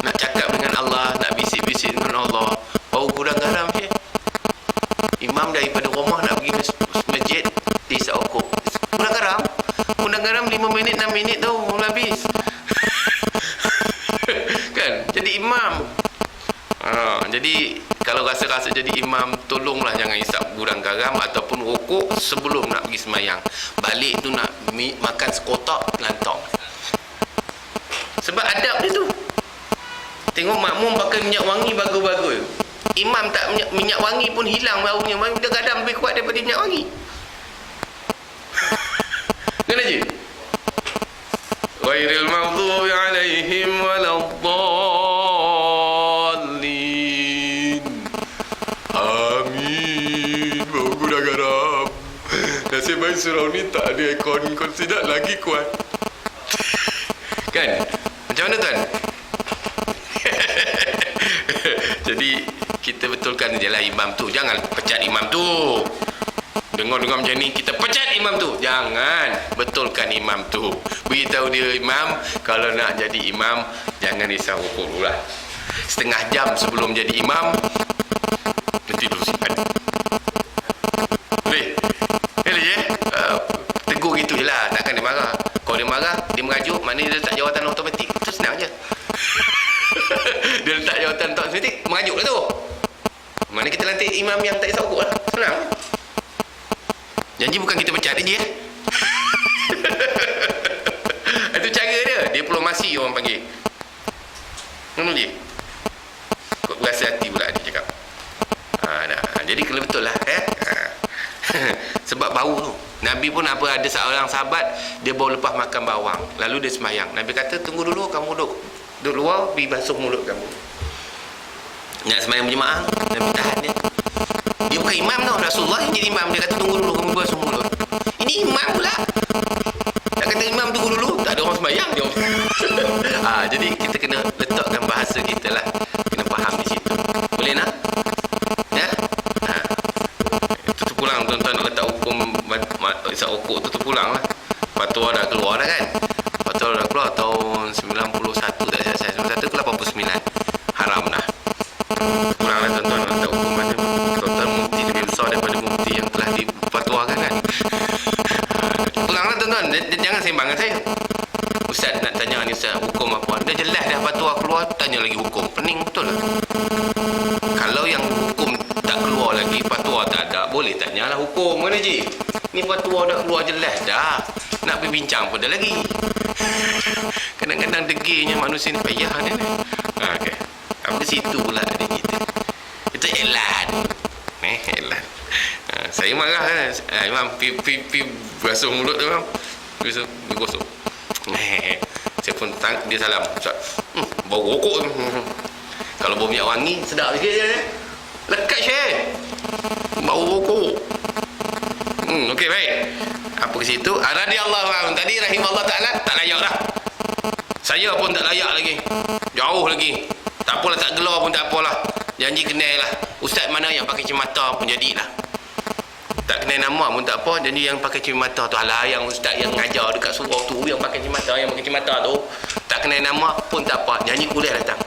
nak cakap dengan Allah, nak bisik-bisik dengan Allah, bau gudang garam je. Imam daripada rumah nak pergi masjid, dia isap rokok. Gudang garam 5 minit 6 minit tu habis. Kan jadi imam. Jadi kalau rasa-rasa jadi imam, tolonglah jangan isap gudang garam ataupun rokok sebelum nak pergi semayang. Balik tu nak makan sekotak lantak. Sebab adab dia tu. Tengok makmum pakai minyak wangi bagus-bagus. Imam tak minyak wangi pun hilang baunya. Minyak garam lebih kuat daripada minyak wangi. Kan Haji? Ghairil maghdubi alaihim waladdallin. Amin. Bau gudang garam. Nasib baik surau ni tak ada aircon tidak lagi kuat. Kan? Macam mana tuan? Jadi kita betulkan je lah imam tu. Jangan pecat imam tu. Dengar-dengar macam ni kita pecat imam tu. Jangan. Betulkan imam tu. Beritahu dia imam, kalau nak jadi imam jangan risau rokok dulu lah. Setengah jam sebelum jadi imam nanti dulu simpan. Boleh? Tegur gitu je lah. Takkan dia marah. Kalau dia marah, dia merajuk, maknanya dia letak jawatan automatik. Itu senang je. Dia letak jawatan automatik, merajuk lah tu. Mana kita lantik imam yang tak isap rokok lah. Senang. Janji bukan kita pecat dia. Itu cara dia. Diplomasi orang panggil. Mana dia? Kok berasa hati pula dia cakap. Jadi kena betul lah. Sebab bau tu. Nabi pun ada seorang sahabat, dia baru lepas makan bawang. Lalu dia semayang. Nabi kata, tunggu dulu, kamu duduk luar, pergi basuh mulut kamu. Nak semayang berjemaah, Nabi tahan dia. Dia bukan imam tau, Rasulullah yang jadi imam. Dia kata, tunggu dulu, kamu basuh mulut. Ini imam pula. Tak kata imam tunggu dulu, tak ada orang semayang dia. Jadi kita kena letakkan bahasa kita lah. Kena faham di situ. Boleh nak? Ya? Itu pulang tuan-tuan nak letak hukum isap rokok tu pulang lah. Fatwa dah keluar dah kan. Fatwa dah keluar tahun 91 tak saya 91 ke 89. Haram dah. Pulang lah tuan-tuan letak hukum mana. Tuan-tuan mufti lebih besar daripada mufti yang telah difatwakan kan. Pulang lah tuan-tuan. Jangan sembangkan saya. Ustaz nak tanya ni Ustaz, hukum apa? Dah jelas dah fatwa keluar, tanya lagi hukum. Pening betul lah. Kalau yang hukum tak keluar lagi, fatwa tak ada, boleh tanyalah hukum kan Haji. Ni fatwa dah keluar jelas dah. Nak berbincang pun dah lagi. Kadang-kadang degilnya manusia ni payah ni. Okey. Apa situ pula ada kita. Itu elan. Elan. Saya marah kan. Imam pi basuh mulut tu Imam. Bisa gosok. Saya pun dia salam. Bau rokok. Kalau bau minyak wangi sedap sikit je. Lekat Syekh. Bau rokok. Okey baik. Apa ke situ? Radhiyallahu anhu tadi rahimahullah taala tak layak dah. Saya pun tak layak lagi. Jauh lagi. Tak apalah, tak gelar pun tak apalah. Janji kenal lah. Ustaz mana yang pakai cermata pun jadilah. Tak kenal nama pun tak apa. Janji yang pakai cermata tu, alah yang ustaz yang ngajar dekat surau tu, yang pakai cermata tu, tak kenal nama pun tak apa. Janji kuliah datang.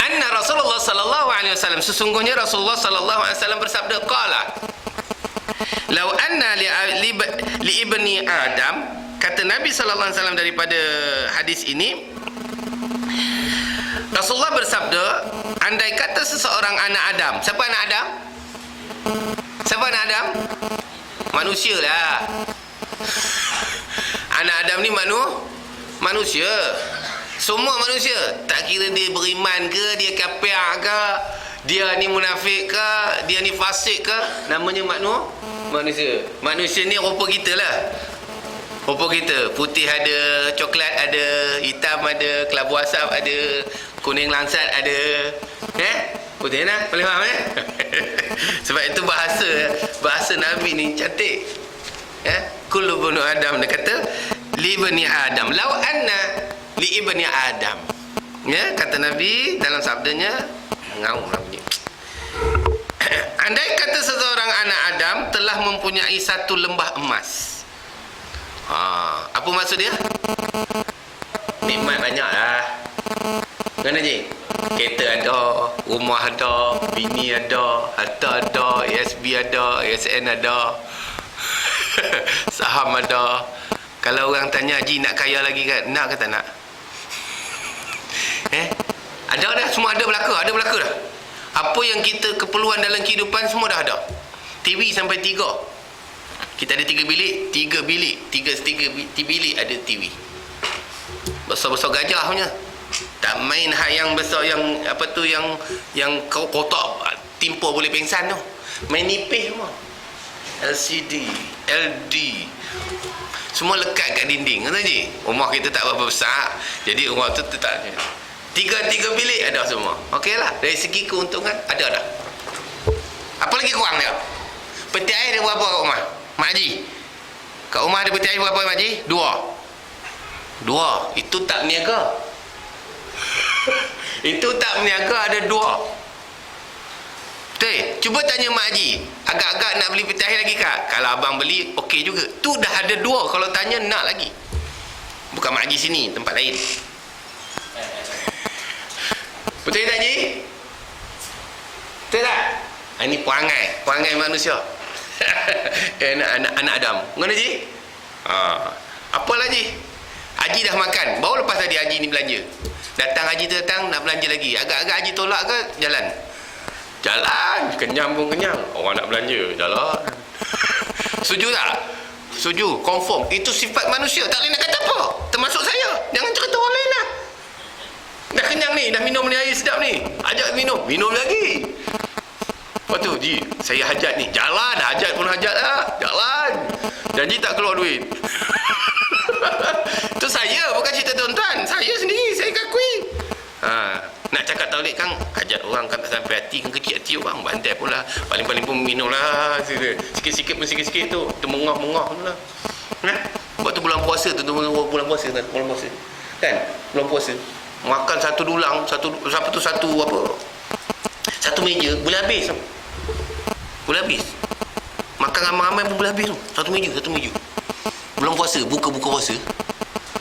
Anna Rasulullah sallallahu alaihi wasallam, sesungguhnya Rasulullah sallallahu alaihi wasallam bersabda, qala law anna li ibni Adam, kata Nabi sallallahu alaihi wasallam daripada hadis ini, Rasulullah bersabda, andai kata seseorang anak Adam. Siapa anak Adam? Siapa anak Adam? Manusia lah. Anak Adam ni manusia. Semua manusia, tak kira dia beriman ke, dia kafir ke, dia ni munafik ke, dia ni fasik ke, namanya manusia. Manusia ni rupa kita lah. Rupa kita, putih ada, coklat ada, hitam ada, kelabu asap ada, kuning langsat ada. Putih lah, boleh faham Sebab itu bahasa Nabi ni cantik. Kullu bunu Adam, dia kata li bani Adam law anna li ibni Adam. Kata Nabi dalam sabdanya, ngaum lah bunyi. Andai kata seseorang anak Adam telah mempunyai satu lembah emas. Apa maksud dia? Nikmat banyak lah. Mana je? Kereta ada, rumah ada, bini ada, harta ada, ASB ada, ASN ada, saham ada. Kalau orang tanya, Haji nak kaya lagi kan? Nak ke tak nak? Ada dah, semua ada belaka dah. Apa yang kita keperluan dalam kehidupan semua dah ada. TV sampai 3. Kita ada 3 bilik, 3 bilik ada TV. Besar-besar gajah punya. Tak main hak yang besar, yang apa tu, yang kotak timpa boleh pengsan tu. Main nipis semua. LCD, LD. Semua lekat kat dinding. Kata je, rumah kita tak berapa besar, jadi rumah tu tak ada. 3 bilik ada semua. Okey lah, dari segi keuntungan ada dah. Apa lagi kurang dia? Peti air ada berapa kat rumah? Mak Haji, kat rumah ada peti air berapa Mak Haji? 2. Itu tak berniaga. Itu tak berniaga, ada 2. Betul? Cuba tanya Mak Haji, agak-agak nak beli peti air lagi kak? Kalau abang beli, okey juga. Tu dah ada 2. Kalau tanya nak lagi. Bukan Mak Haji sini, tempat lain. Betul tak Haji? Betul tak? Ini perangai manusia. anak Adam. Mana Haji? Apa lagi? Haji dah makan. Baru lepas tadi Haji ni belanja. Datang Haji tu datang nak belanja lagi. Agak-agak Haji tolak ke? Jalan. Kenyang pun kenyang. Orang nak belanja, jalan. Setuju tak? Setuju, confirm. Itu sifat manusia, tak boleh nak kata apa. Termasuk saya. Jangan cerita orang lain lah. Dah kenyang ni, dah minum ni air sedap ni, ajak minum lagi. Lepas tu, Ji, saya hajat ni. Jalan, hajat pun hajat lah. Jalan. Janji tak keluar duit. Tu saya, bukan cerita tuan-tuan. Saya sendiri, saya akui. Nak cakap tauhid kan, hajat orang kan tak sampai hati, kan kecil hati orang. Bantai pun lah. Paling-paling pun minum lah. Sikit-sikit pun sikit-sikit tu. Termengah-mengah tu lah. Waktu bulan puasa tu, bulan puasa. Kan? Bulan puasa. Makan satu dulang, satu meja, boleh habis. Makan ramai-ramai pun boleh habis tu. Satu meja. Bulan puasa, buka puasa,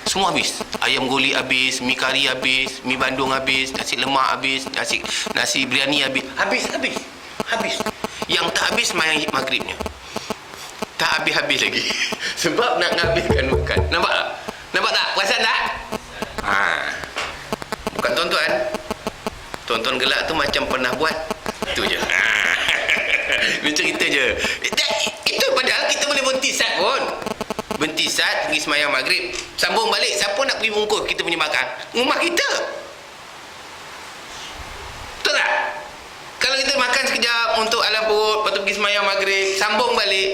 semua habis. Ayam goli habis, mi kari habis, mi bandung habis, nasi lemak habis, nasi biryani habis. Yang tak habis maghribnya. Tak habis lagi. Sebab nak nghabiskan makan. Nampak tak? Perasan tak? Bukan tuan-tuan gelak tu macam pernah buat. Itu je. Ni cerita je. Itu padahal kita boleh berhenti sat pun. Berhenti sat, pergi semayang maghrib, sambung balik. Siapa nak pergi bungkus kita punya makan? Rumah kita. Betul tak? Kalau kita makan sekejap untuk alam perut, lepas tu pergi semayang maghrib, sambung balik,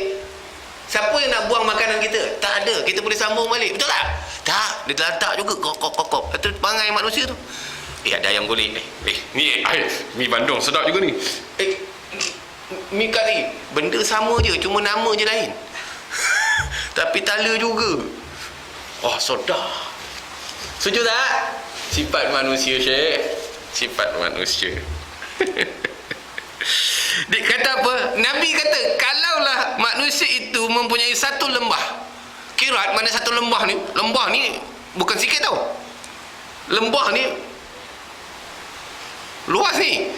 siapa yang nak buang makanan kita? Tak ada. Kita boleh sambung balik. Betul tak? Tak. Dia terlantak juga. Kok. Itu perangai manusia tu. Ada ayam goli. Ni mi bandung sedap juga ni. Mi kari. Benda sama je. Cuma nama je lain. Tapi tala juga. Sedap. Setuju tak? Sifat manusia, Syekh. Sifat manusia. Dia kata apa? Nabi kata, kalaulah manusia itu mempunyai satu lembah. Kirat mana satu lembah ni? Lembah ni bukan sikit tau. Lembah ni luas ni.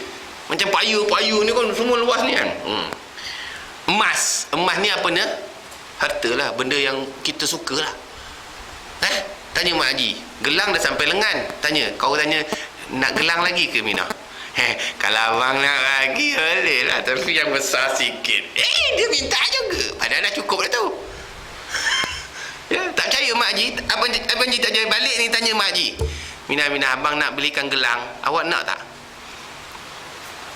Macam payu ni kan semua luas ni kan. Emas ni apa ni? Harta lah, benda yang kita suka lah. Tanya Mak Haji, gelang dah sampai lengan. Kau tanya, nak gelang lagi ke Mina? Kalau abang nak lagi boleh lah, tapi yang besar sikit. Dia minta juga. Padahal dah cukup dah tu. Tak percaya Mak Haji. Abang Haji tak percaya balik ni, tanya Mak Haji. Minah, abang nak belikan gelang. Awak nak tak?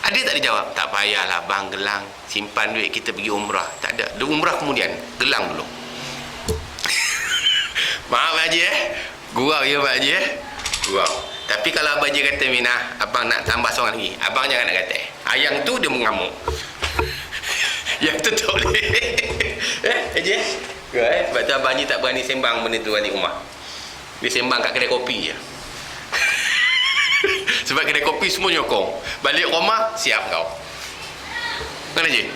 Ada tak dia jawab? Tak payahlah bang, gelang. Simpan duit kita pergi umrah. Tak ada. Umrah kemudian. Gelang dulu. Maaf Pak Haji Gurau ya Pak Haji Gurau. Tapi kalau Abang Haji kata Minah, abang nak tambah seorang lagi, abang jangan nak kata. Yang tu dia mengamuk. Yang tu tak boleh. Haji sebab tu Abang Haji tak berani sembang benda tu balik rumah. Dia sembang kat kedai kopi je. Sebab kedai kopi semua nyokong. Balik rumah, siap kau. Kan Haji?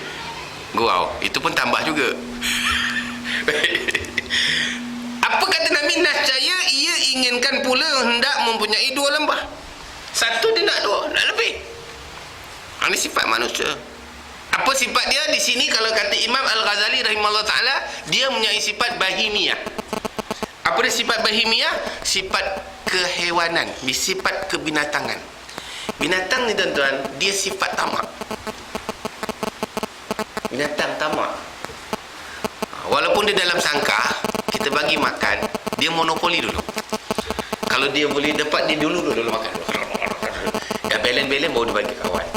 Gurau. Itu pun tambah juga. Apa kata Nabi? Nascaya ia inginkan pula hendak mempunyai 2 lembah. Satu dia nak 2, nak lebih. Ini sifat manusia. Apa sifat dia di sini? Kalau kata Imam Al-Ghazali rahimahullah taala, dia mempunyai sifat bahimiyah. Apa dia sifat bahimiyah? Sifat kehewanan, sifat kebinatangan. Binatang ni tuan-tuan, dia sifat tamak. Binatang tamak. Walaupun dia dalam sangkar, kita bagi makan, dia monopoli dulu. Kalau dia boleh dapat, dia dulu makan. Dah belen-belen baru dia bagi kawan.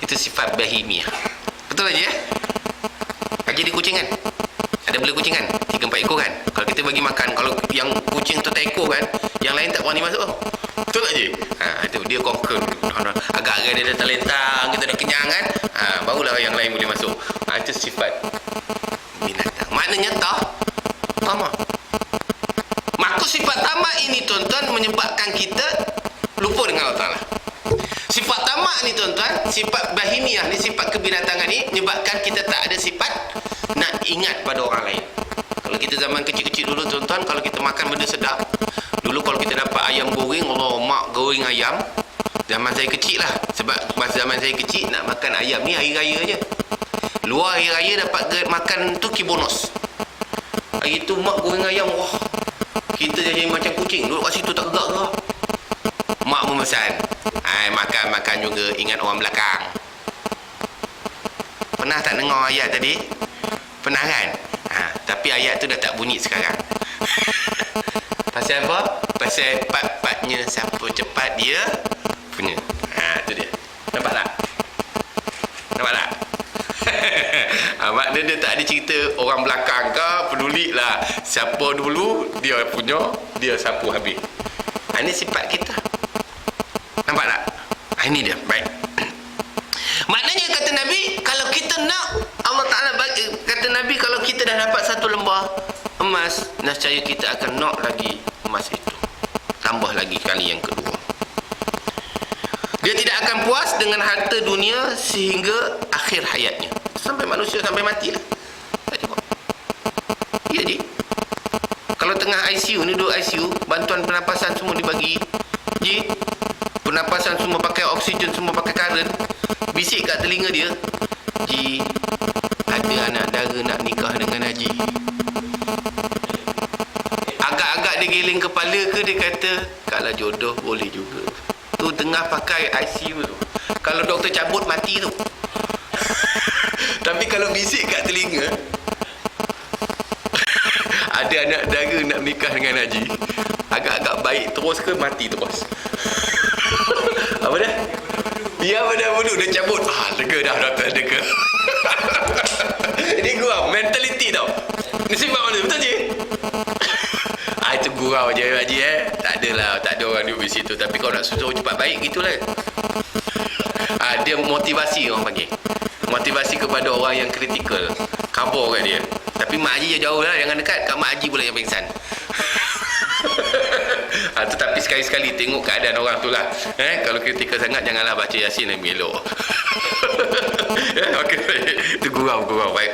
Itu sifat bahimiyah. Betul aja ya? Jadi kucing kan? Ada bela kucing kan? 3-4 ekor kan? Kalau kita bagi makan, kalau yang kucing tu tak ekor kan, yang lain tak berani masuk. Betul tak je? Itu dia conquer. Agak-agak dia dah terlentang, kita dah kenyang kan? Barulah yang lain boleh masuk. Itu sifat binatang. Maknanya tamak. Maka sifat tamak ini tuan-tuan menyebabkan kita lupa dengan Allah Ta'ala. Sifat tamak ni tuan-tuan, sifat bahimiyah ni, sifat kebinatangan ni menyebabkan kita tak ada sifat nak ingat pada orang lain. Kalau kita zaman kecil-kecil dulu tuan-tuan, kalau kita makan benda sedap, dulu kalau kita dapat ayam goreng, Allah, mak goreng ayam. Zaman saya kecil lah, sebab masa zaman saya kecil nak makan ayam ni hari raya je. Luar hari raya dapat makan tu kibonus. Hari tu mak goreng ayam, wah, kita jadi macam kucing duduk kat situ tak gerak-gerak. Mak memesan, makan juga, ingat orang belakang. Pernah tak dengar ayat tadi? Pernah kan? Tapi ayat tu dah tak bunyi sekarang. Pasal apa? Pasal pat-patnya siapa cepat dia punya. Tu dia. Nampak tak? Maknanya dia tak ada cerita orang belakang ke, peduli lah siapa dulu dia punya, dia sapu habis. Ini sifat kita. Nampak tak? Ini dia. Baik. Maknanya kata Nabi, kalau kita nak Allah Ta'ala bagi, kata Nabi, kalau kita dah dapat 1 lembah emas, nescaya kita akan nak lagi emas itu. Tambah lagi kali yang kedua. Dia tidak akan puas dengan harta dunia sehingga akhir hayatnya. Sampai manusia sampai mati lah. Tak cukup. Ya Ji. Kalau tengah ICU ni, duduk ICU, bantuan pernafasan semua dibagi. Ji, pernafasan semua pakai oksigen, semua pakai karen. Bisik kat telinga dia, Ji, ada anak dara nak nikah dengan Haji. Agak-agak dia geleng kepala ke, dia kata, kalau jodoh boleh juga. Tu tengah pakai ICU tu. Kalau doktor cabut, mati tu. Tapi kalau bisik kat telinga, ada anak dara nak nikah dengan Haji, agak-agak baik terus ke mati terus? Apa dah? Dia pada dulu dia cabut. Lega dah doktor, lega. Ini gurau mentaliti tau. Mesti buat mana? Betul je. Itu gurau je Haji Tak adalah, tak ada orang duduk di situ. Tapi kau nak suruh cepat baik gitulah. Dia motivasi, orang panggil. Motivasi kepada orang yang kritikal. Kabur kat dia. Tapi Mak Haji je jauh lah, jangan dekat. Kat Mak Haji pula yang pingsan. Tetapi sekali-sekali tengok keadaan orang tu lah. Kalau kritikal sangat, janganlah baca Yasin yang elok. Okey, itu gurau baik.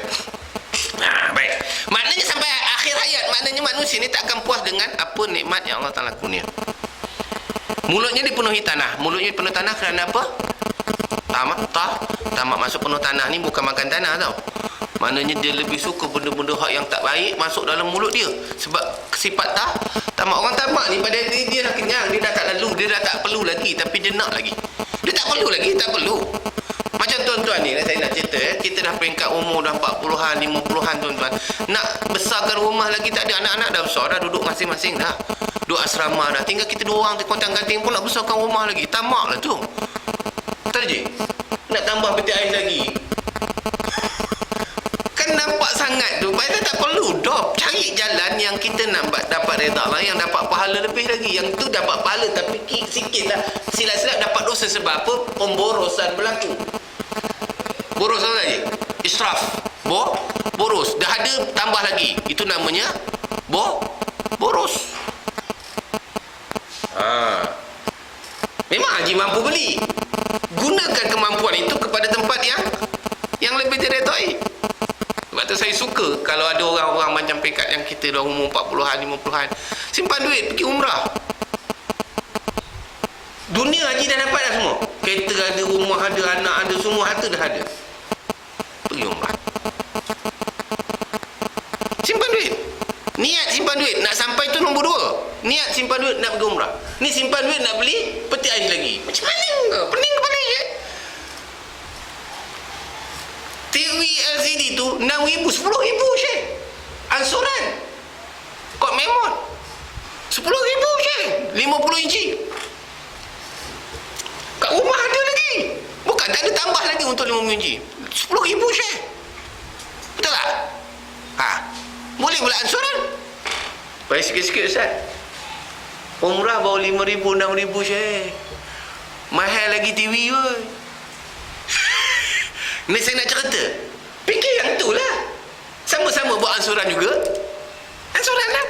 Baik. Maknanya sampai akhir hayat, maknanya manusia ni tak akan puas dengan apa nikmat yang Allah Ta'ala kurnia. Mulutnya dipenuhi tanah. Mulutnya dipenuhi tanah kerana apa? Tamak masuk penuh tanah ni bukan makan tanah tau. Maknanya dia lebih suka benda-benda hak yang tak baik masuk dalam mulut dia. Sebab sifat tamak. Orang tamak ni pada dia dah kenyang, dia dah tak lalu, dia dah tak perlu lagi, tapi dia nak lagi. Dia tak perlu lagi, tak perlu. Macam tuan-tuan ni, saya nak cerita kita dah peringkat umur dah 40-an, 50-an tuan-tuan. Nak besarkan rumah lagi tak ada, anak-anak dah besar dah, duduk masing-masing dah. Duduk asrama dah. Tinggal kita dua orang kontang-ganting pun nak besarkan rumah lagi. Tamak lah tu. Tak je. Nak tambah peti ais lagi. Kan nampak sangat tu. Padahal tak perlu dop. Cari jalan yang kita nak dapat reda lah, yang dapat pahala lebih lagi. Yang tu dapat pahala tapi sikit lah. Silap-silap dapat dosa sebab apa? Pemborosan berlaku. Boros apa lagi? Israf. Boros. Dah ada tambah lagi. Itu namanya boros. Memang haji mampu beli. Gunakan kemampuan itu kepada tempat yang lebih diredai. Sebab tu saya suka kalau ada orang-orang macam pekat yang kita dah umur 40-an, 50-an, simpan duit pergi umrah. Dunia haji dah dapat dah semua. Kereta ada, rumah ada, anak ada, semua harta dah ada. Pergi umrah. Simpan duit. Niat simpan duit nak sampai tu nombor 2. Niat simpan duit nak pergi umrah. Ni simpan duit nak beli peti ais lagi. Macam mana? Pening kepala je. TV LCD tu 6,000, 10,000 Syekh. Ansuran. Kod memot 10,000 Syekh. 50 inci. Kat rumah ada lagi. Bukan tak ada tambah lagi untuk 50 inci. 10,000 Syekh. Betul tak? Boleh pula ansuran. Bayar sikit-sikit Ustaz. Umrah bawa 5,000, 6,000 Syekh. Mahal lagi TV pun. Ni saya nak cerita. Fikir yang tu lah. Sama-sama buat ansuran juga. Ansuran lah.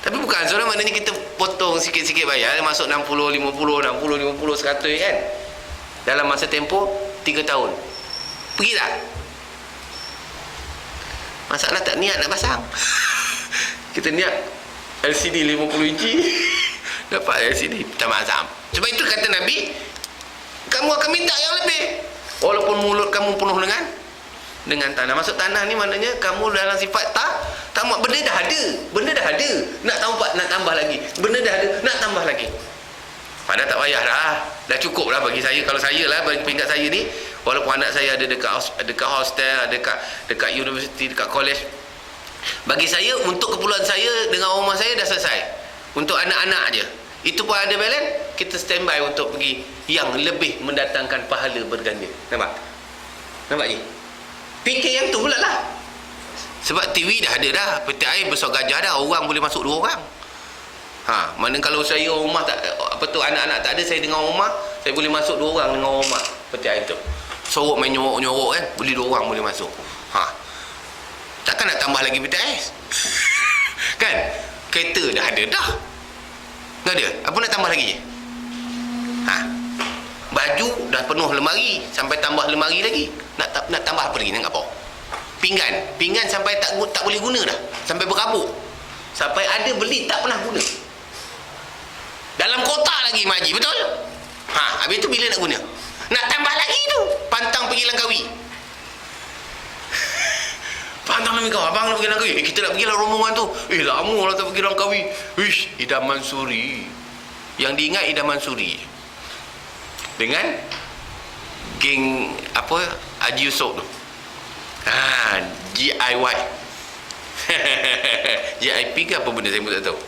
Tapi bukan ansuran maknanya kita potong sikit-sikit bayar. Masuk 60, 50, 60, 50, 100 kan. Dalam masa tempoh 3 tahun. Pergi tak? Masalah tak niat nak pasang. Kita niat LCD 50 inci. Dapat LCD. Tak mazam. Sebab itu kata Nabi, kamu akan minta yang lebih. Walaupun mulut kamu penuh dengan tanah. Masuk tanah ni maknanya kamu dalam sifat tamak. Benda dah ada. Nak tambah lagi. Benda dah ada, nak tambah lagi. Padahal tak payah dah. Dah cukup lah bagi saya. Kalau saya lah, bagi peringkat saya ni, walaupun anak saya ada dekat hostel, dekat universiti, dekat college, bagi saya, untuk keperluan saya dengan rumah saya dah selesai. Untuk anak-anak je. Itu pun ada balance, kita standby untuk pergi yang lebih mendatangkan pahala berganda. Nampak? Nampak je? Fikir yang tu pula lah. Sebab TV dah ada dah, peti air besar gajah dah, orang boleh masuk 2 orang. Mana kalau saya rumah tak, anak-anak tak ada, saya dengan rumah, saya boleh masuk 2 orang dengan rumah peti air tu. Sorok main nyorok-nyorok kan, boleh 2 orang boleh masuk. Takkan nak tambah lagi peti air? Kan? Kereta dah ada dah. Tak ada. Apa nak tambah lagi je? Baju dah penuh lemari, sampai tambah lemari lagi. Nak tambah apa lagi? Nak apa? Pinggan sampai tak boleh guna dah. Sampai berabuk. Sampai ada beli tak pernah guna. Dalam kotak lagi Mak Haji, betul? Habis tu bila nak guna? Nak tambah lagi tu. Pantang pergi Langkawi. Pantang nak pergi kau, abang nak pergi Langkawi. Kita nak pergi lah rombongan tu. Lama lah tak pergi Langkawi. Idam Mansuri. Yang diingat Idam Mansuri. Dengan geng Haji Yusof tu. GIY. GIP ke apa benda saya pun tak tahu.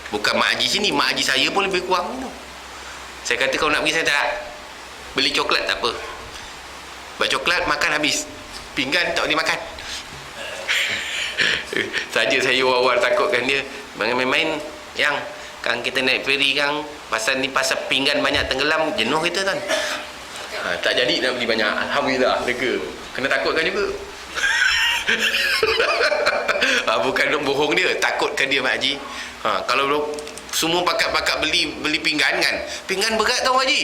Bukan Mak Haji sini, Mak Haji saya pun lebih kurang tu. Saya kata kalau nak pergi saya tak. Beli coklat tak apa. Sebab coklat makan habis. Pinggan tak boleh makan. Saja saya war-war takutkan dia main-main yang kan kita naik feri kan, pasal pinggan banyak tenggelam, jenuh kita kan. Tak jadi nak beli banyak. Alhamdulillah lega. Kena takutkan juga. Bukan nak bohong dia, takutkan dia Mak Haji. Kalau semua pakat-pakat beli pinggan kan, pinggan berat tau Mak Haji.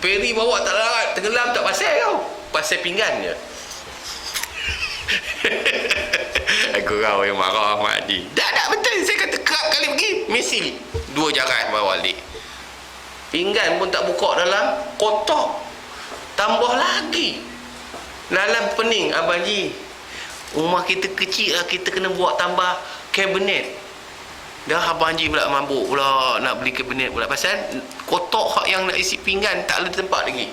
Feri bawa tak larat, tenggelam tak pasal kau. Pasal pinggan je. Aku kau yang marah Mak Haji. Tak betul. Saya kata kerap kali pergi mesil 2 jarat bawa balik. Pinggan pun tak buka dalam kotak. Tambah lagi dalam pening. Abang Haji, rumah kita kecil lah, kita kena buat tambah kabinet. Dah Abang Haji pula mabuk pula nak beli kabinet pula. Pasal kotak yang nak isi pinggan tak ada tempat lagi.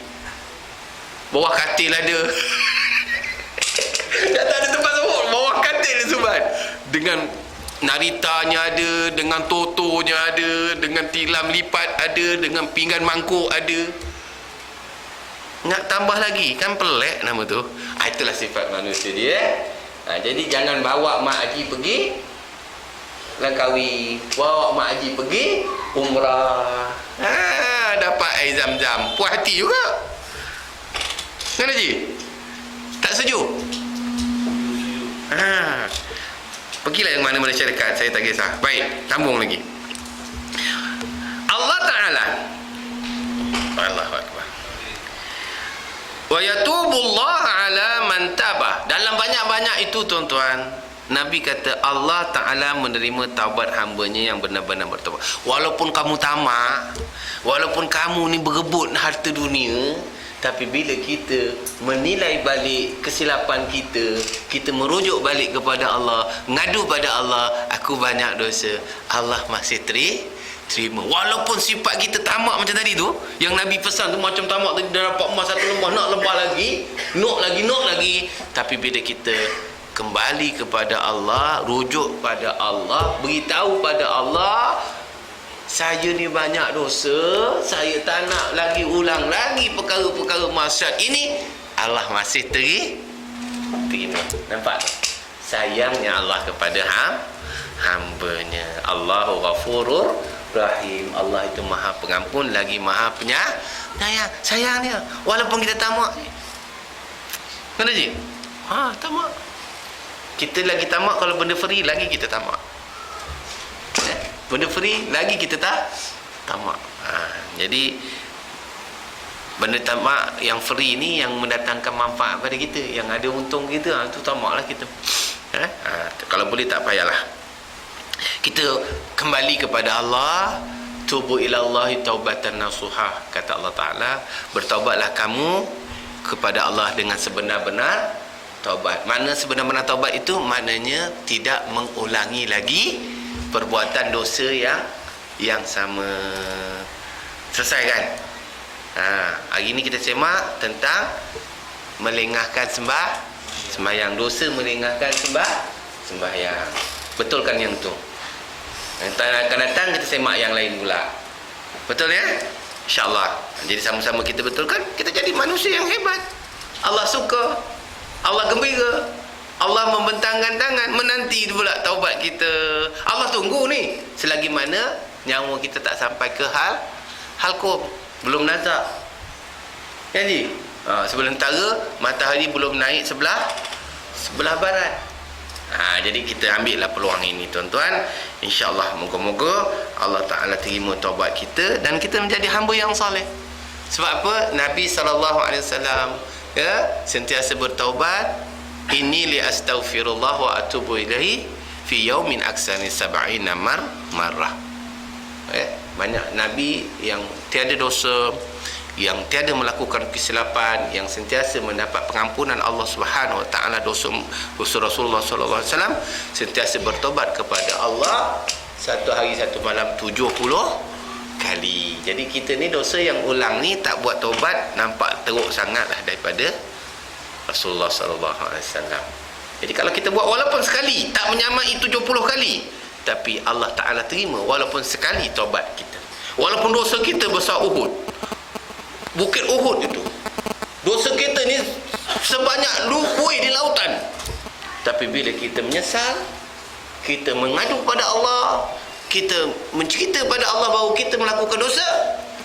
Bawah katil ada. Dah tak ada tempat semua. Bawah katil dia sumbat. Dengan naritanya ada, dengan totonya ada, dengan tilam lipat ada, dengan pinggan mangkuk ada. Nak tambah lagi, kan pelik nama tu. Itulah sifat manusia dia. Jadi jangan bawa mak haji pergi Langkawi, bawa mak haji pergi umrah. Dapat air zam-zam, puas hati juga. Kan Haji? Tak sejuk? Pergilah yang mana-mana syarikat, saya tak kisah. Baik, sambung lagi. Allah Ta'ala, Allahu Akbar, wa yatubullah ala man tabah. Dalam banyak-banyak itu tuan-tuan, Nabi kata Allah Ta'ala menerima taubat hambanya yang benar-benar bertaubat. Walaupun kamu tamak, walaupun kamu ni berebut harta dunia, tapi bila kita menilai balik kesilapan kita, kita merujuk balik kepada Allah, ngadu pada Allah, aku banyak dosa, Allah masih terima. Walaupun sifat kita tamak macam tadi tu, yang Nabi pesan tu macam tamak tadi, dah dapat emas 1 lembah, nak lembah lagi, nok lagi, tapi bila kita kembali kepada Allah, rujuk pada Allah, beritahu pada Allah, saya ni banyak dosa, saya tak nak lagi ulang lagi perkara-perkara maksiat ini, Allah masih terima. Nampak tak? Sayangnya Allah kepada hambanya. Allahu Ghafurur Rahim. Allah itu Maha Pengampun lagi Maha Penyayang. Sayang dia walaupun kita tamak. Kan Haji? Tamak. Kita lagi tamak kalau benda free, lagi kita tamak. Benda free lagi kita tak tamak. Jadi benda tamak yang free ni yang mendatangkan manfaat pada kita, yang ada untung kita, tu tamaklah kita. Kalau boleh tak payahlah. Kita kembali kepada Allah. Tubu ilallahi taubatan nasuha, kata Allah Ta'ala. Bertaubatlah kamu kepada Allah dengan sebenar-benar taubat. Mana sebenar-benar taubat itu? Maknanya tidak mengulangi lagi perbuatan dosa yang sama. Selesai kan? Hari ini kita semak tentang melengahkan sembahyang. Dosa melengahkan sembahyang. Betulkan yang tu. Akan datang kita semak yang lain pula. Betul ya? InsyaAllah. Jadi sama-sama kita betulkan, kita jadi manusia yang hebat. Allah suka, Allah gembira, Allah membentangkan tangan, menanti pula taubat kita. Allah tunggu ni selagi mana nyawa kita tak sampai ke halqum, belum nazak. Jadi sebelum tara matahari belum naik sebelah barat. Jadi kita ambillah peluang ini tuan-tuan. InsyaAllah moga-moga Allah Ta'ala terima taubat kita dan kita menjadi hamba yang soleh. Sebab apa? Nabi SAW sentiasa bertaubat. Inni li astaghfirullah wa atubu ilaihi fi yaumin aksani sab'ina marrah. Banyak Nabi yang tiada dosa, yang tiada melakukan kesilapan, yang sentiasa mendapat pengampunan Allah Subhanahu Wa Taala dosa Rasulullah sallallahu alaihi wasallam, sentiasa bertobat kepada Allah satu hari satu malam 70 kali. Jadi kita ni dosa yang ulang ni tak buat taubat, nampak teruk sangatlah daripada Rasulullah sallallahu alaihi wasallam. Jadi kalau kita buat walaupun sekali, tak menyamai 70 kali, tapi Allah Taala terima walaupun sekali taubat kita. Walaupun dosa kita besar Uhud, Bukit Uhud itu, dosa kita ni sebanyak buih di lautan, tapi bila kita menyesal, kita mengadu pada Allah, kita mencerita pada Allah bahawa kita melakukan dosa,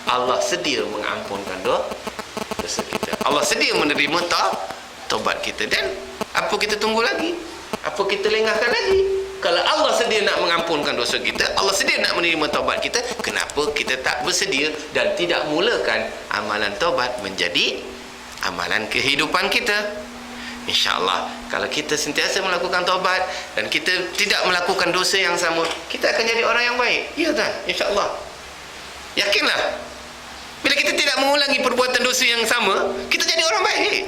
Allah sedia mengampunkan dosa kita. Allah sedia menerima taubat kita. Dan apa kita tunggu lagi? Apa kita lengahkan lagi? Kalau Allah sedia nak mengampunkan dosa kita, Allah sedia nak menerima taubat kita, kenapa kita tak bersedia dan tidak mulakan amalan taubat menjadi amalan kehidupan kita? InsyaAllah kalau kita sentiasa melakukan taubat dan kita tidak melakukan dosa yang sama, kita akan jadi orang yang baik. Ya tak? InsyaAllah. Yakinlah. Bila kita tidak mengulangi perbuatan dosa yang sama, kita jadi orang baik.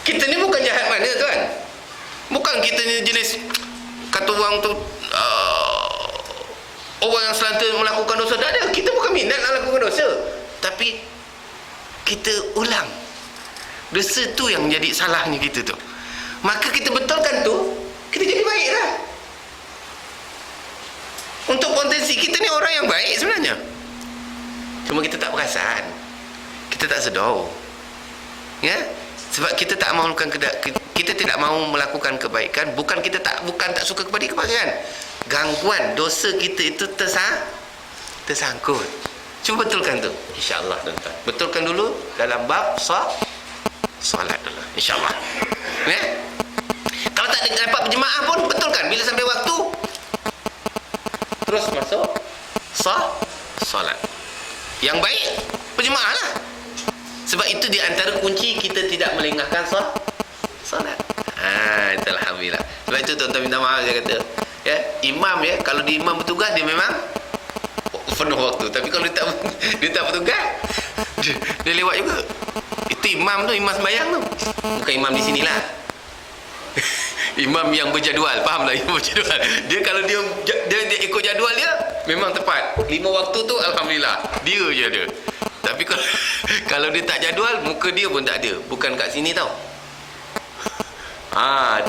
Kita ni bukan jahat mana tuan. Bukan kita ni jenis kata orang tu orang yang selalu melakukan dosa. Tak ada. Kita bukan minat nak lakukan dosa, tapi kita ulang. Dosa tu yang jadi salahnya kita tu. Maka kita betulkan tu, kita jadi baik lah. Untuk potensi kita ni orang yang baik sebenarnya. Cuma kita tak perasan. Kita tak sedar. Ya? Sebab kita tak mahu kita tidak mahu melakukan kebaikan, bukan tak suka kepada kebaikan. Gangguan dosa kita itu tersangkut. Cuba betulkan tu, insya-Allah tuan-tuan. Betulkan dulu dalam bab solat dulu, insya-Allah. Ya? Kalau tak dapat berjemaah pun betulkan bila sampai waktu. Terus masuk solat. Yang baik berjemaah lah. Sebab itu di antara kunci kita tidak melengahkan solat. Itu alhamdulillah. Sebab itu tuan-tuan minta maaf saya kata, ya, imam ya, kalau di imam bertugas dia memang penuh waktu. Tapi kalau dia tak bertugas, dia lewat juga. Itu imam tu, imam sembahyang tu. Bukan imam di sinilah. Imam yang berjadual, faham tak? Imam berjadual. Dia kalau dia ikut jadual dia, memang tepat. 5 waktu tu alhamdulillah. Dia je ada. Tapi kalau dia tak jadual, muka dia pun tak ada. Bukan kat sini tau.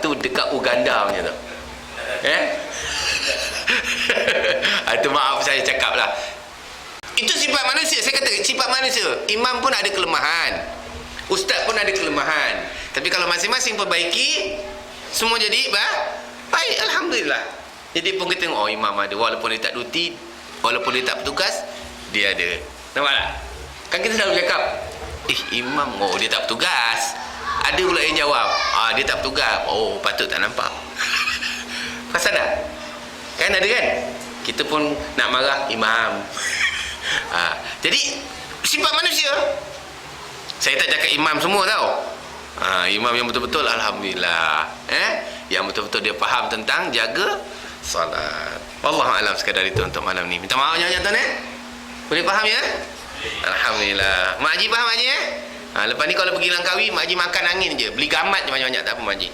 Tu dekat Uganda punya tu. Itu maaf saya cakap lah. Itu sifat manusia. Saya kata sifat manusia. Imam pun ada kelemahan, ustaz pun ada kelemahan. Tapi kalau masing-masing perbaiki, semua jadi baik, alhamdulillah. Jadi pun kita tengok, imam ada, walaupun dia tak duti, walaupun dia tak bertugas, dia ada. Nampak tak? Kan kita selalu cakap, imam, dia tak bertugas. Ada pula yang jawab, dia tak bertugas. Patut tak nampak. Perasan tak? Kan ada kan? Kita pun nak marah imam. Jadi sifat manusia. Saya tak cakap imam semua tau. Imam yang betul-betul alhamdulillah, yang betul-betul dia faham tentang jaga salat. Wallahualam sekadar itu untuk malam ni. Minta maaf nyonya tuan boleh faham ya? Alhamdulillah. Mak Haji faham Mak Haji lepas ni kalau pergi Langkawi, Mak Haji makan angin je, beli gamat je banyak-banyak, tak apa Mak Haji.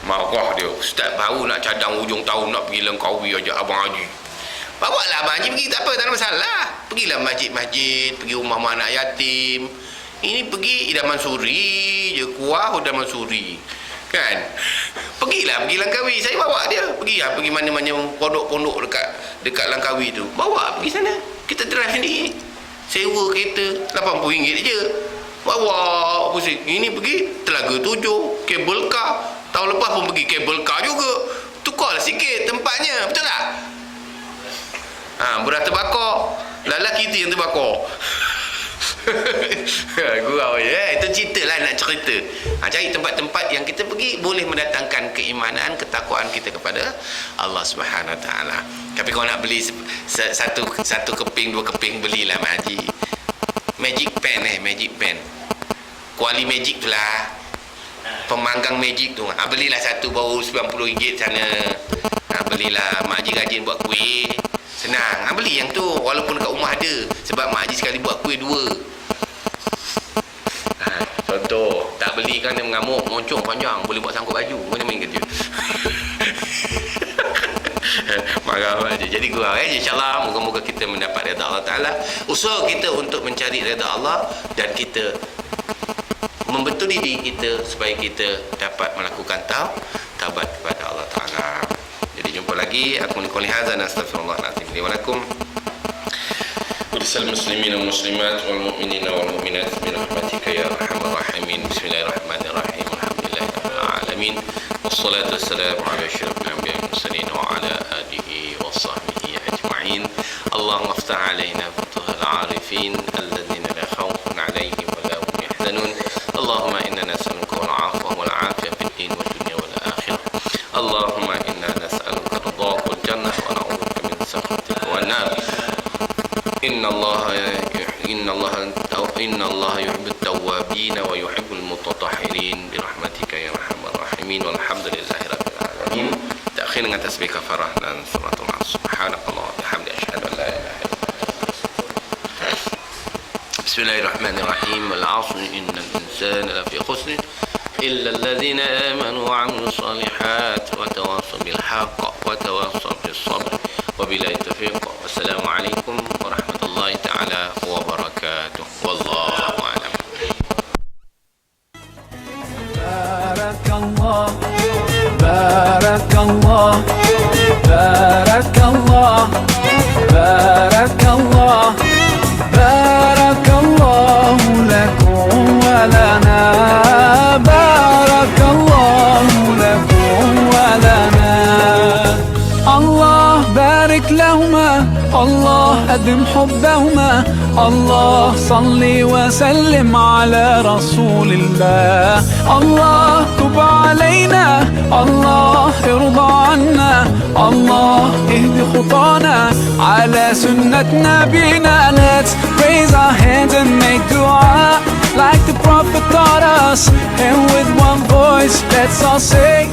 Marah dia, ustaz baru nak cadang hujung tahun nak pergi Langkawi ajak Abang Haji. Bawalah Abang Haji pergi, tak apa, tak ada masalah. Pergilah masjid-masjid, pergi rumah anak yatim. Ini pergi Idaman Suri je, kuah Idaman Suri. Kan? Pergi Langkawi, saya bawa dia. Pergi mana-mana pondok-pondok dekat Langkawi tu. Bawa pergi sana. Kita drive sendiri. Sewa kereta RM80 je. Bawa pusing. Ini pergi Telaga 7, kabel car. Tahun lepas pun pergi kabel car juga. Tukarlah sikit tempatnya, betul tak? Beras terbakar. Lala kita yang terbakar. Gurau ya, itu cerita lah, nak cerita. Cari tempat-tempat yang kita pergi boleh mendatangkan keimanan, ketakwaan kita kepada Allah Subhanahu Wa Taala. Tapi kalau nak beli satu keping, 2 keping, belilah Mak Haji. Magic pen. Kuali magic tu lah. Pemanggang magic tu. Belilah satu baru RM90 sana. Belilah Mak Haji rajin buat kuih. Senang. Beli yang tu walaupun kat rumah ada. Sebab Mak Haji sekali buat kuih 2. Contoh, tak beli kan dia mengamuk, moncong panjang, boleh buat sangkut baju. Mana main kerja. Marah Mak Haji. Jadi gurau insya-Allah moga-moga kita mendapat redha Allah Taala. Usaha kita untuk mencari redha Allah dan kita membetuli diri kita supaya kita dapat melakukan taubat kepada Allah Taala. Jadi jumpa lagi. Aku ni qouli hadza nastaghfirullahalazim li wa lakum. Kulisal muslimin wal muslimat wal mu'minin wal mu'minat bi rahmatika ya arhamar rahimin. Bismillahirrahmanirrahim. Alhamdulillahirabbil alamin. Wassalatu wassalamu ala asyrafil anbiya'i wal mursalin wa ala alihi wa sahbihi ajma'in. Allahumma iftah 'alaina futuhal 'arifin alladhina la khawfun 'alaihim wa la hum yahzanun. Allahumma inna nas'aluka al-'afwa wal 'afiyata fid din wad dunya wal akhirah. Allahumma inna nas'aluka ridhaka wal jannah wa na'udzubika min sakhatika wan nar. Inna Allah yuhibbut tawwabin wa yuhibbul mutatahhirin bi rahmatika ya arhamar rahimin. Walhamdulillahirabbil alamin. Ta'khir dengan tasbih kafarah dan salatul subhanallah wa bihamdihi asyhadu an la ilaha illallah. Bismillahirrahmanirrahim. Wal 'asri innal insana lafi khusr illa alladhina amanu wa 'amilus solihat wa tawassaw bil haqq wa tawassaw bis sabr. Wabillahi taufiq. Wassalamualaikum warahmatullahi taala wabarakatuh. الله بارك الله بارك الله بارك الله لكم ولنا بارك الله لكم ولنا الله بارك لهما الله أدم حبهما الله صل وسلم على رسول الله الله تب علينا الله ارضى عنا الله اهد خطانا على سنة نبينا. Let's raise our hands and make dua like the Prophet taught us, and with one voice let's all say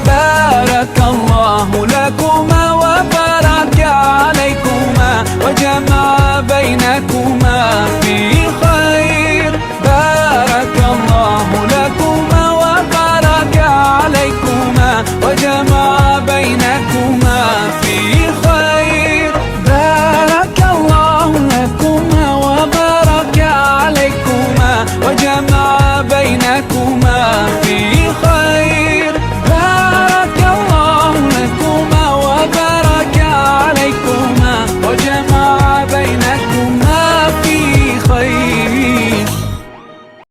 بارك الله لكما وبارك عليكما وجمع بينكما في خير. بارك الله لكما وبارك عليكما وجمع بينكما في خير. بارك الله لكما وبارك عليكما وجمع بينكما